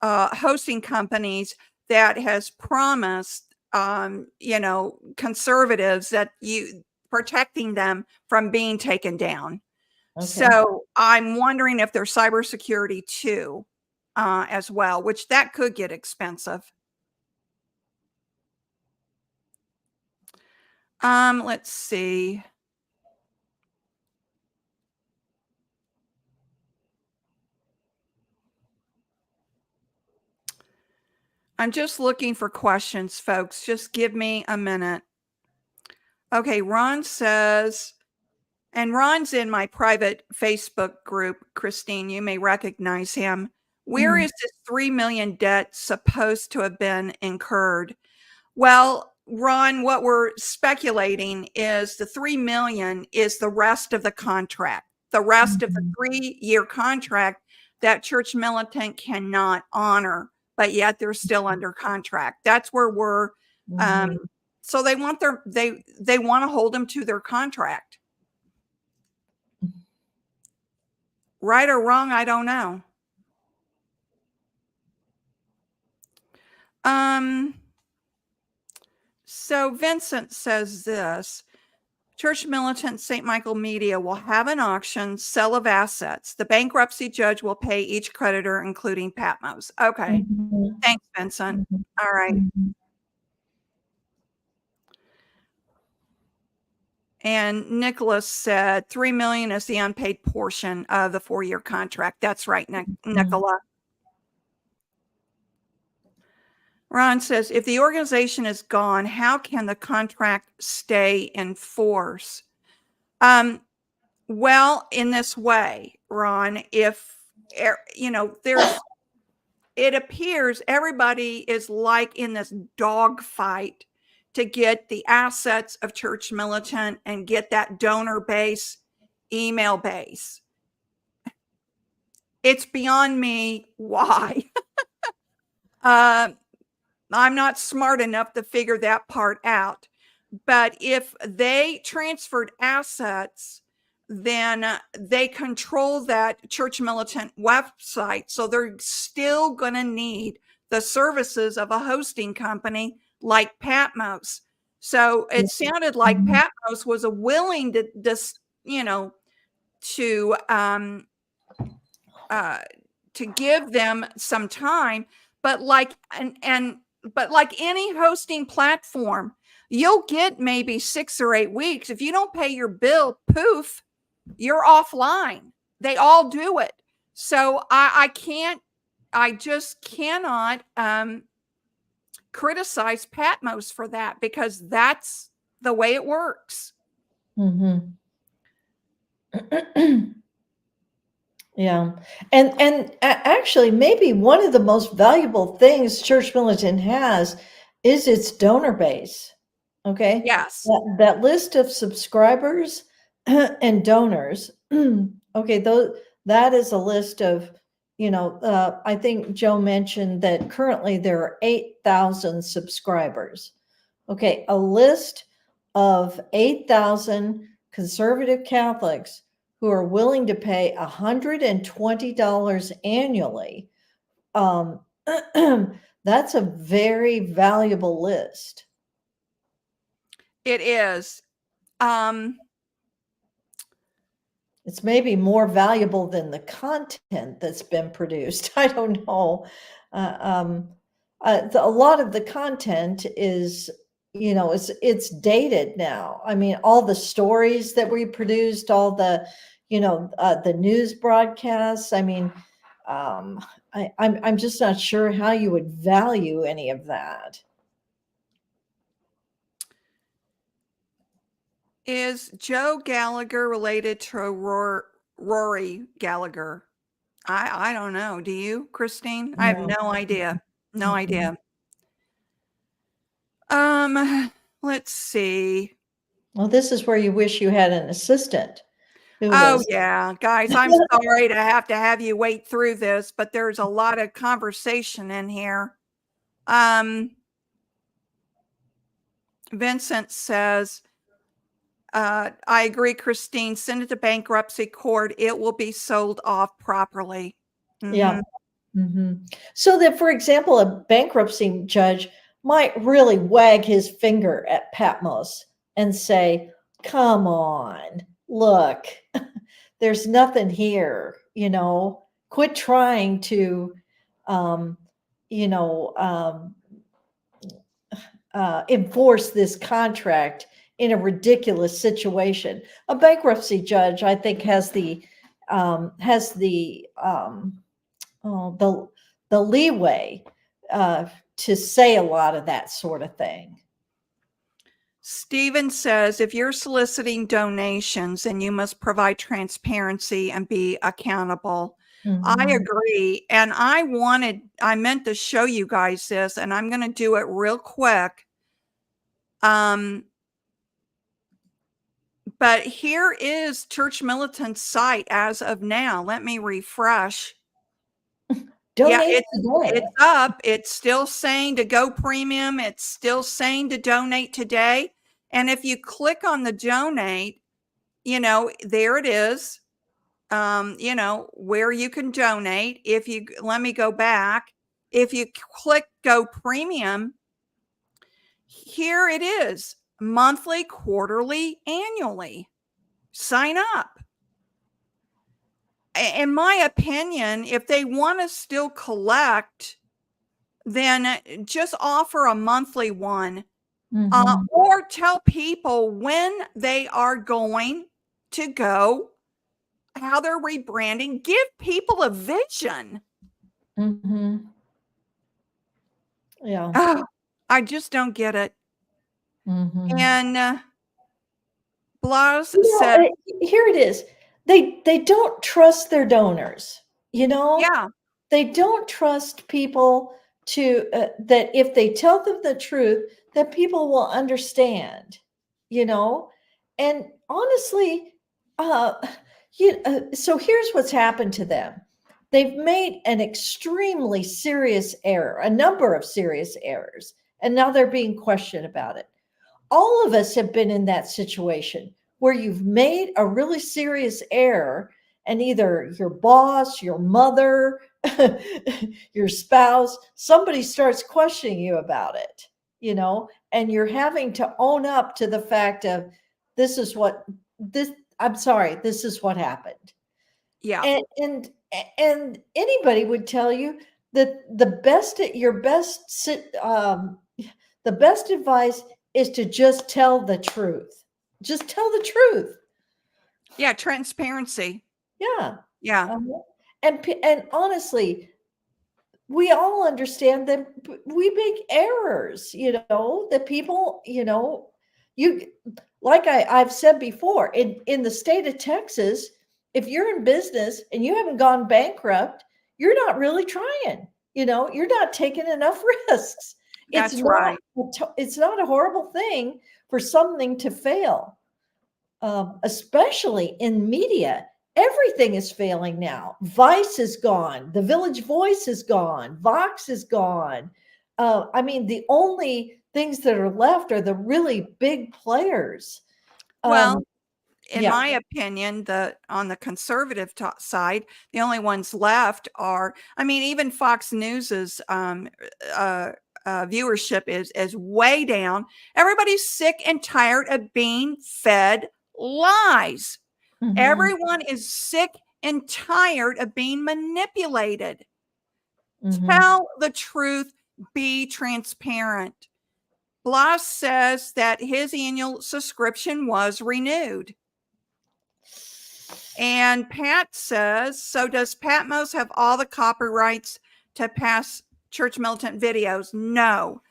Speaker 1: hosting companies that has promised, conservatives that protecting them from being taken down.
Speaker 2: Okay.
Speaker 1: So I'm wondering if there's cybersecurity too, as well, which that could get expensive. Let's see. I'm just looking for questions, folks. Just give me a minute. Okay, Ron says, and Ron's in my private Facebook group, Kristine, you may recognize him. Where is this 3 million debt supposed to have been incurred? Well, Ron, what we're speculating is the 3 million is the rest of the contract, the rest of the 3-year contract that Church Militant cannot honor, but yet they're still under contract. That's where we're, so they want they want to hold them to their contract. Right or wrong, I don't know. So Vincent says this, Church Militant St. Michael Media will have an auction, sale of assets. The bankruptcy judge will pay each creditor, including Patmos. Okay. Thanks, Vincent. All right. And Nicholas said 3 million is the unpaid portion of the 4-year contract. That's right, Nicola. Ron says, if the organization is gone, how can the contract stay in force? Well, in this way, Ron, if, you know, it appears everybody is like in this dogfight to get the assets of Church Militant and get that donor base, email base. It's beyond me why. I'm not smart enough to figure that part out. But if they transferred assets, then they control that Church Militant website. So they're still going to need the services of a hosting company like Patmos. So it sounded like Patmos was willing to you know, to give them some time, but like but like any hosting platform, you'll get maybe 6 or 8 weeks. If you don't pay your bill, poof, you're offline. They all do it. So I just cannot criticize Patmos for that, because that's the way it works.
Speaker 2: Yeah. And actually, maybe one of the most valuable things Church Militant has is its donor base. Okay.
Speaker 1: Yes.
Speaker 2: That list of subscribers and donors. Okay. That is a list of, you know, I think Joe mentioned that currently there are 8,000 subscribers. Okay. A list of 8,000 conservative Catholics who are willing to pay $120 annually. That's a very valuable list.
Speaker 1: It is.
Speaker 2: It's maybe more valuable than the content that's been produced. I don't know. A lot of the content is, you know, it's dated now. I mean, all the stories that we produced, all the, you know, the news broadcasts. I mean, I'm just not sure how you would value any of that.
Speaker 1: Is Joe Gallagher related to Rory Gallagher? I don't know. Do you, Kristine? I have no idea. No idea. Let's see.
Speaker 2: Well, this is where you wish you had an assistant.
Speaker 1: Oh yeah, guys, I'm sorry to have you wait through this, but there's a lot of conversation in here. Vincent says, I agree, Kristine, send it to bankruptcy court. It will be sold off properly.
Speaker 2: Yeah. So that, for example, a bankruptcy judge might really wag his finger at Patmos and say, come on, look, there's nothing here, you know, quit trying to, you know, enforce this contract in a ridiculous situation. A bankruptcy judge, I think, has the leeway to say a lot of that sort of thing.
Speaker 1: Stephen says, if you're soliciting donations, then you must provide transparency and be accountable. I agree. And I meant to show you guys this, and I'm going to do it real quick. But here is Church Militant's site as of now. Let me refresh.
Speaker 2: Donate
Speaker 1: it's up. It's still saying to go premium. It's still saying to donate today. And if you click on the donate, there it is, where you can donate. Let me go back. If you click go premium, here it is, monthly, quarterly, annually. Sign up. In my opinion, if they want to still collect, then just offer a monthly one. Or tell people when they are going to go, how they're rebranding. Give people a vision.
Speaker 2: Yeah.
Speaker 1: Oh, I just don't get it. And Blas said,
Speaker 2: here it is. They don't trust their donors.
Speaker 1: Yeah.
Speaker 2: They don't trust people to that if they tell them the truth, that people will understand. And honestly, so here's what's happened to them. They've made an extremely serious error, a number of serious errors, and now they're being questioned about it. All of us have been in that situation where you've made a really serious error, and either your boss, your mother, your spouse, somebody starts questioning you about it, and you're having to own up to the fact of this is what happened.
Speaker 1: Yeah.
Speaker 2: And anybody would tell you that the best advice is to just tell the truth. Just tell the truth.
Speaker 1: Yeah, transparency.
Speaker 2: Yeah.
Speaker 1: Yeah.
Speaker 2: And honestly, we all understand that we make errors, that people, like I've said before, in the state of Texas, if you're in business and you haven't gone bankrupt, you're not really trying, you're not taking enough risks.
Speaker 1: That's right.
Speaker 2: It's not a horrible thing for something to fail, especially in media. Everything is failing now. Vice is gone. The Village Voice is gone. Vox is gone. The only things that are left are the really big players.
Speaker 1: Well, in my opinion, on the conservative side, the only ones left are, even Fox News's viewership is way down. Everybody's sick and tired of being fed lies. Everyone is sick and tired of being manipulated. Tell the truth, be transparent. Blas says that his annual subscription was renewed. And Pat says, so does Patmos have all the copyrights to pass Church Militant videos? No.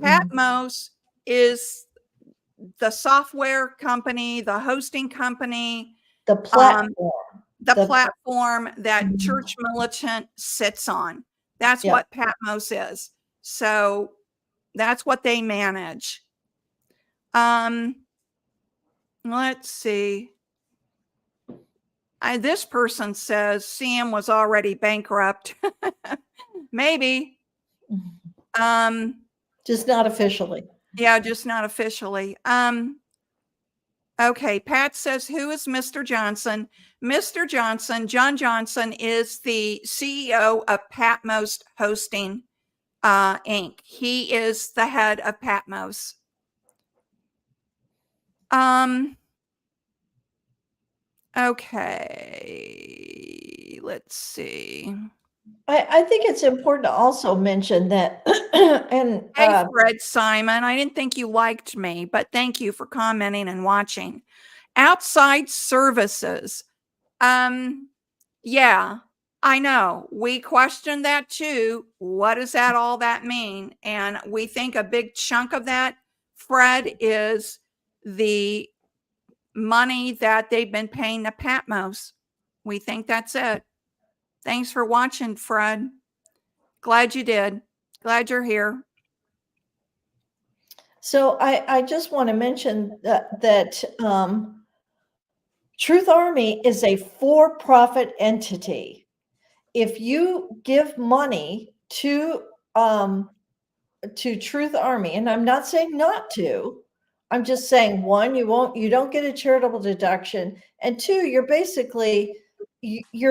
Speaker 1: Patmos is the software company, the hosting company,
Speaker 2: the platform,
Speaker 1: platform that Church Militant sits on. That's what Patmos is. So that's what they manage. Let's see. This person says Sam was already bankrupt. Maybe.
Speaker 2: Just not officially.
Speaker 1: Yeah, just not officially. Okay, Pat says, who is Mr. Johnson? Mr. Johnson, John Johnson, is the CEO of Patmos Hosting, Inc. He is the head of Patmos. Okay, let's see.
Speaker 2: I think it's important to also mention that, and
Speaker 1: hey, Fred Simon, I didn't think you liked me, but thank you for commenting and watching. Outside services. Yeah. I know. We question that too. What does all that mean? And we think a big chunk of that, Fred, is the money that they've been paying the Patmos. We think that's it. Thanks for watching, Fred. Glad you did. Glad you're here.
Speaker 2: So I just want to mention that Truth Army is a for-profit entity. If you give money to Truth Army, and I'm not saying not to, I'm just saying, one, you don't get a charitable deduction, and two, you're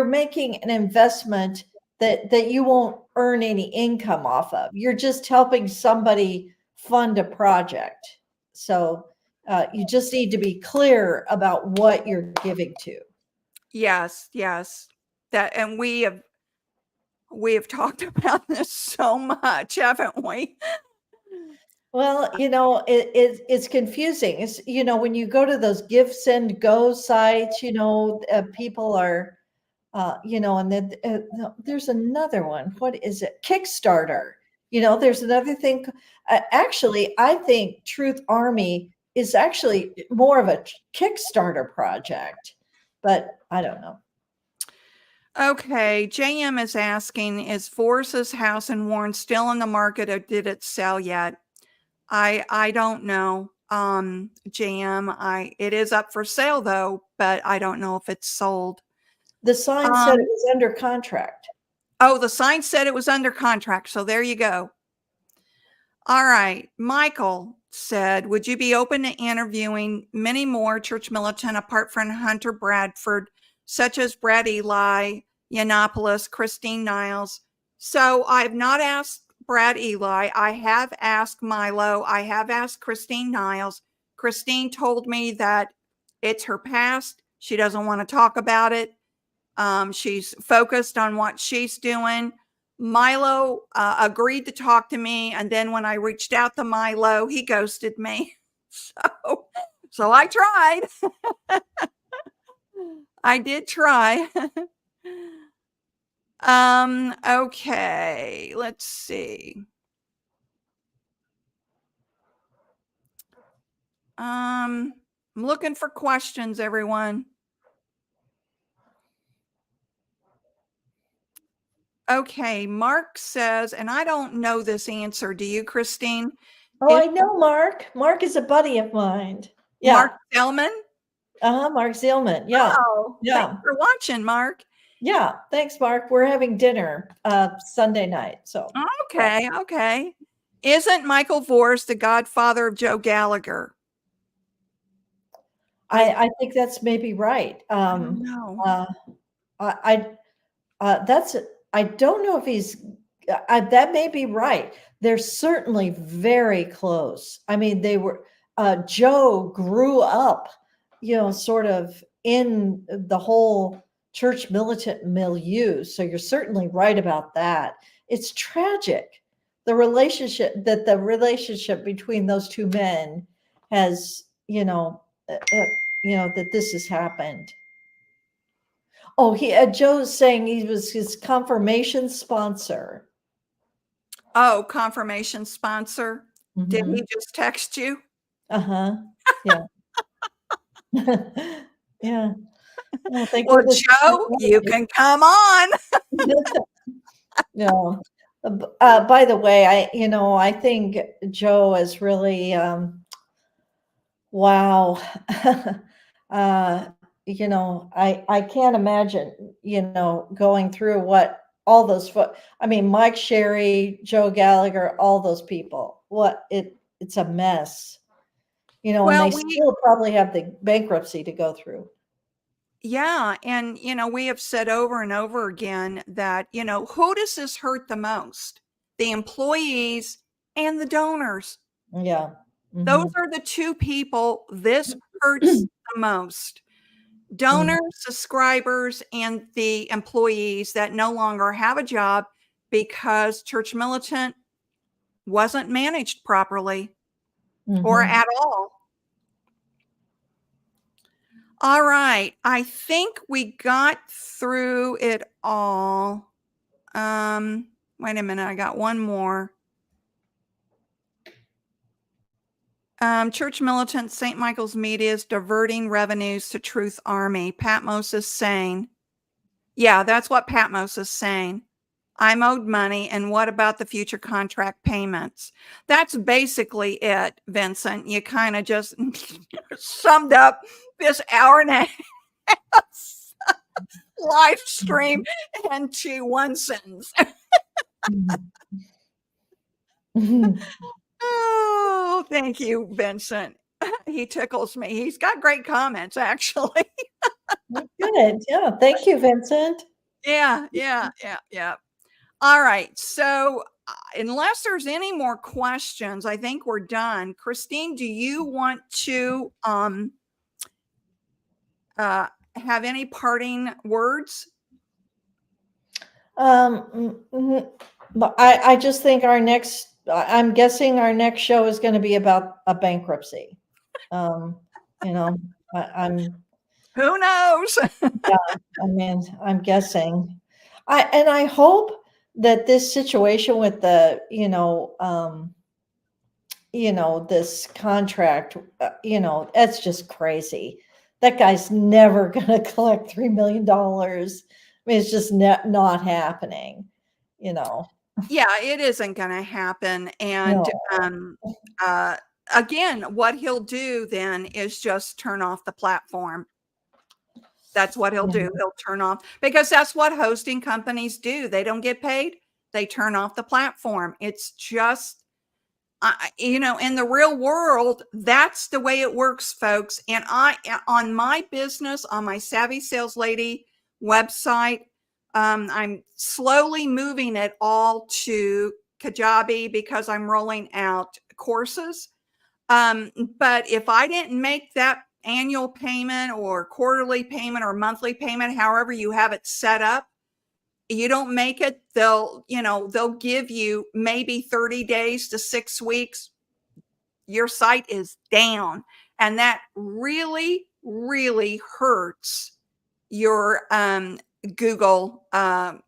Speaker 2: making an investment that you won't earn any income off of. You're just helping somebody fund a project. So you just need to be clear about what you're giving to.
Speaker 1: Yes, yes. That, and we have talked about this so much, haven't we?
Speaker 2: Well, it's confusing. It's, when you go to those Give, Send, Go sites, people are, and then there's another one. What is it? Kickstarter. There's another thing. Actually, I think Truth Army is actually more of a Kickstarter project, but I don't know.
Speaker 1: Okay, JM is asking, is Force's house in Warren still on the market or did it sell yet? I don't know. JM, it is up for sale though, but I don't know if it's sold.
Speaker 2: The sign said it was under contract.
Speaker 1: Oh, the sign said it was under contract. So there you go. All right. Michael said, would you be open to interviewing many more church militant apart from Hunter Bradford, such as Brad Eli, Yiannopoulos, Kristine Niles? So I've not asked Brad Eli. I have asked Milo. I have asked Kristine Niles. Kristine told me that it's her past. She doesn't want to talk about it. She's focused on what she's doing. Milo agreed to talk to me. And then when I reached out to Milo, he ghosted me. So I tried. I did try. Okay, let's see. I'm looking for questions, everyone. Okay, Mark says, and I don't know this answer. Do you, Kristine?
Speaker 2: Oh, I know Mark. Mark is a buddy of mine. Yeah.
Speaker 1: Mark Zellman?
Speaker 2: Mark Zillman. Yeah.
Speaker 1: Oh, yeah. Thanks for watching, Mark.
Speaker 2: Yeah. Thanks, Mark. We're having dinner Sunday night. So
Speaker 1: okay. Okay. Isn't Michael Vorse the godfather of Joe Gallagher?
Speaker 2: I think that's maybe right.
Speaker 1: No.
Speaker 2: I don't know if he's that may be right. They're certainly very close. I mean, they were Joe grew up, sort of in the whole church militant milieu. So you're certainly right about that. It's tragic. The relationship between those two men has, that this has happened. Oh, Joe's saying he was his confirmation sponsor.
Speaker 1: Oh, confirmation sponsor. Mm-hmm. Did he just text you?
Speaker 2: Yeah. Yeah.
Speaker 1: Well, Joe, you can come on.
Speaker 2: No. By the way, I think Joe is really wow. I can't imagine, going through what all those Mike Sherry, Joe Gallagher, all those people. It's a mess. And they still probably have the bankruptcy to go through.
Speaker 1: Yeah. And, we have said over and over again that, who does this hurt the most? The employees and the donors.
Speaker 2: Yeah. Mm-hmm.
Speaker 1: Those are the two people this hurts the most. Donors, subscribers, and the employees that no longer have a job because Church Militant wasn't managed properly or at all. All right. I think we got through it all. Wait a minute. I got one more. Church Militant, St. Michael's Media is diverting revenues to Truth Army. Patmos is saying, yeah, that's what Patmos is saying. I'm owed money, and what about the future contract payments? That's basically it, Vincent. You kind of just summed up this hour and a half live stream into one sentence. Oh, thank you, Vincent. He tickles me. He's got great comments, actually.
Speaker 2: Good. Yeah. Thank you, Vincent.
Speaker 1: Yeah. All right. So, unless there's any more questions, I think we're done. Kristine, do you want to have any parting words?
Speaker 2: But I just think I'm guessing our next show is going to be about a bankruptcy. You know, I'm
Speaker 1: Who knows?
Speaker 2: yeah, I mean, I'm guessing. I hope that this situation with the, this contract, that's just crazy. That guy's never going to collect $3 million. I mean, it's just not happening,
Speaker 1: Yeah, it isn't going to happen. And
Speaker 2: No.
Speaker 1: again, what he'll do then is just turn off the platform. That's what he'll do. He'll turn off, because that's what hosting companies do. They don't get paid. They turn off the platform. It's just, in the real world, that's the way it works, folks. And on my business, on my Savvy Sales Lady website, I'm slowly moving it all to Kajabi because I'm rolling out courses. But if I didn't make that annual payment or quarterly payment or monthly payment, however you have it set up, you don't make it, they'll give you maybe 30 days to 6 weeks. Your site is down. And that really, really hurts your Google. I'm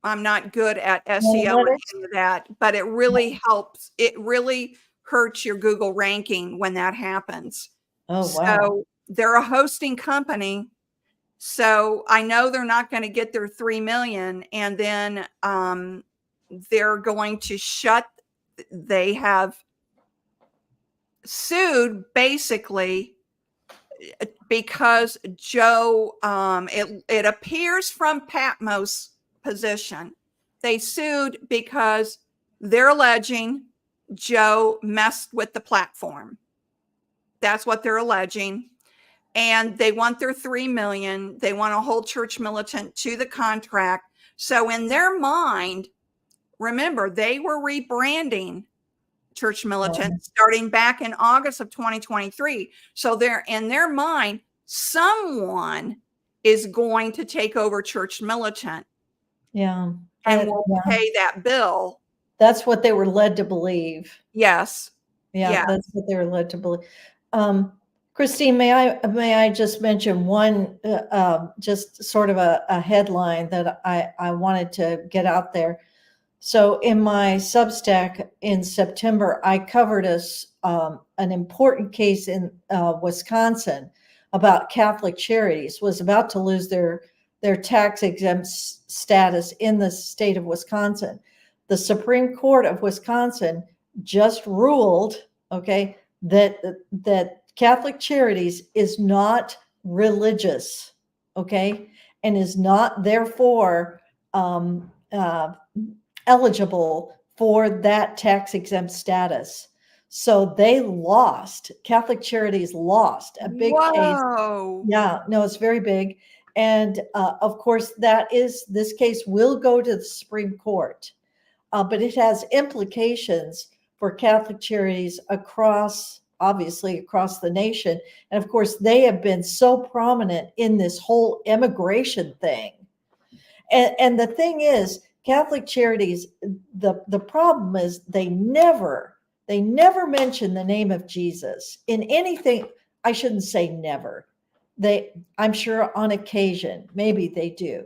Speaker 1: not good at SEO and any of that, but it really helps. It really hurts your Google ranking when that happens.
Speaker 2: Oh, wow.
Speaker 1: So they're a hosting company. So I know they're not going to get their 3 million, and then they're going to they have sued basically because Joe, it appears from Patmos' position, they sued because they're alleging Joe messed with the platform. That's what they're alleging. And they want their 3 million. They want to hold Church Militant to the contract. So in their mind, remember, they were rebranding Church Militant starting back in August of 2023. So they're in their mind, someone is going to take over Church Militant.
Speaker 2: Yeah.
Speaker 1: And will pay that bill.
Speaker 2: That's what they were led to believe.
Speaker 1: Yes.
Speaker 2: Yeah. That's what they were led to believe. Kristine, may I just mention one, just sort of a headline that I wanted to get out there. So in my Substack in September, I covered an important case in Wisconsin about Catholic Charities was about to lose their tax exempt status in the state of Wisconsin. The Supreme Court of Wisconsin just ruled, that Catholic Charities is not religious, and is not therefore eligible for that tax exempt status. So they lost. Catholic Charities lost a big case. Yeah, no, it's very big. And of course, this case will go to the Supreme Court, but it has implications for Catholic Charities obviously across the nation. And of course, they have been so prominent in this whole immigration thing. And the thing is, Catholic Charities, the problem is they never mention the name of Jesus in anything. I shouldn't say never. I'm sure on occasion, maybe they do.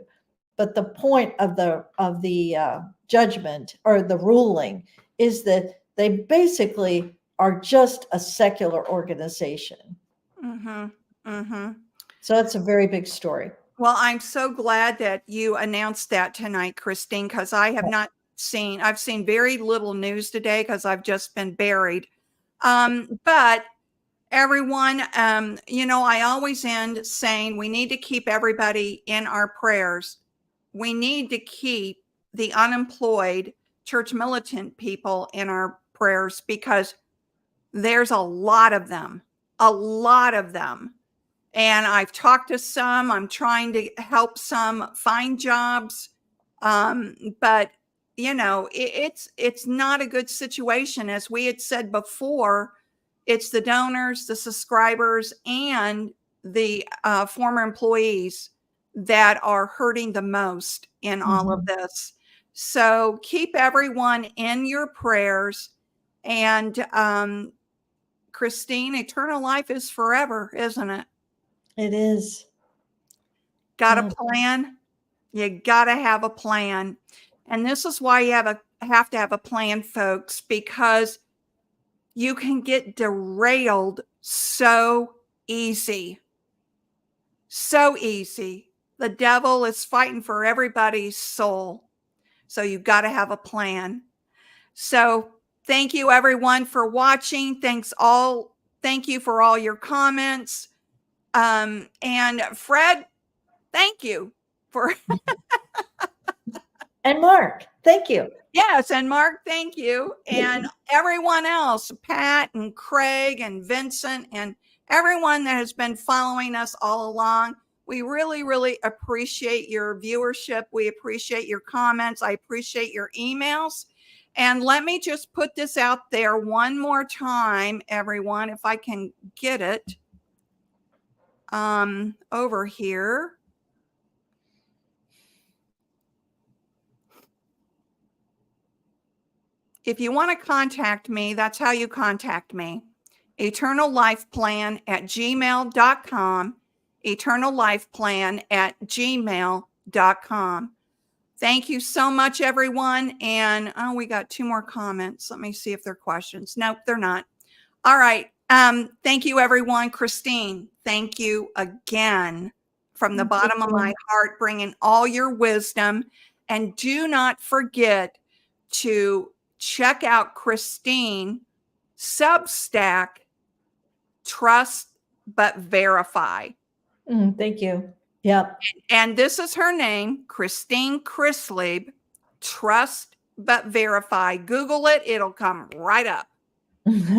Speaker 2: But the point of the judgment or the ruling is that they basically are just a secular organization.
Speaker 1: Mm-hmm. Mm-hmm.
Speaker 2: So that's a very big story.
Speaker 1: Well, I'm so glad that you announced that tonight, Kristine, because I have not seen, I've seen very little news today because I've just been buried. But everyone, I always end saying we need to keep everybody in our prayers. We need to keep the unemployed church militant people in our prayers because there's a lot of them, a lot of them. And I've talked to some, I'm trying to help some find jobs. But it's not a good situation. As we had said before, it's the donors, the subscribers, and the former employees that are hurting the most in all of this. So keep everyone in your prayers. And Kristine, eternal life is forever, isn't it?
Speaker 2: It is.
Speaker 1: Got a plan? You got to have a plan. And this is why you have to have a plan, folks, because you can get derailed so easy. So easy. The devil is fighting for everybody's soul. So you've got to have a plan. So thank you everyone for watching. Thank you for all your comments. And Fred, thank you for
Speaker 2: And Mark, thank you.
Speaker 1: Yes, and Mark, thank you. And everyone else, Pat and Craig and Vincent and everyone that has been following us all along. We really, really appreciate your viewership. We appreciate your comments. I appreciate your emails. And let me just put this out there one more time, everyone, if I can get it over here. If you want to contact me, that's how you contact me. eternallifeplan@gmail.com, eternallifeplan@gmail.com. Thank you so much, everyone. And we got 2 more comments. Let me see if they're questions. Nope, they're not. All right. Thank you, everyone. Kristine, thank you again from the bottom of my heart, bringing all your wisdom. And do not forget to check out Kristine Substack, Trust But Verify.
Speaker 2: Thank you. Yep.
Speaker 1: And this is her name, Kristine Chrislieb, Trust But Verify. Google it. It'll come right up.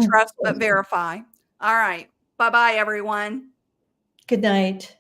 Speaker 1: Trust But Verify. All right. Bye-bye, everyone.
Speaker 2: Good night.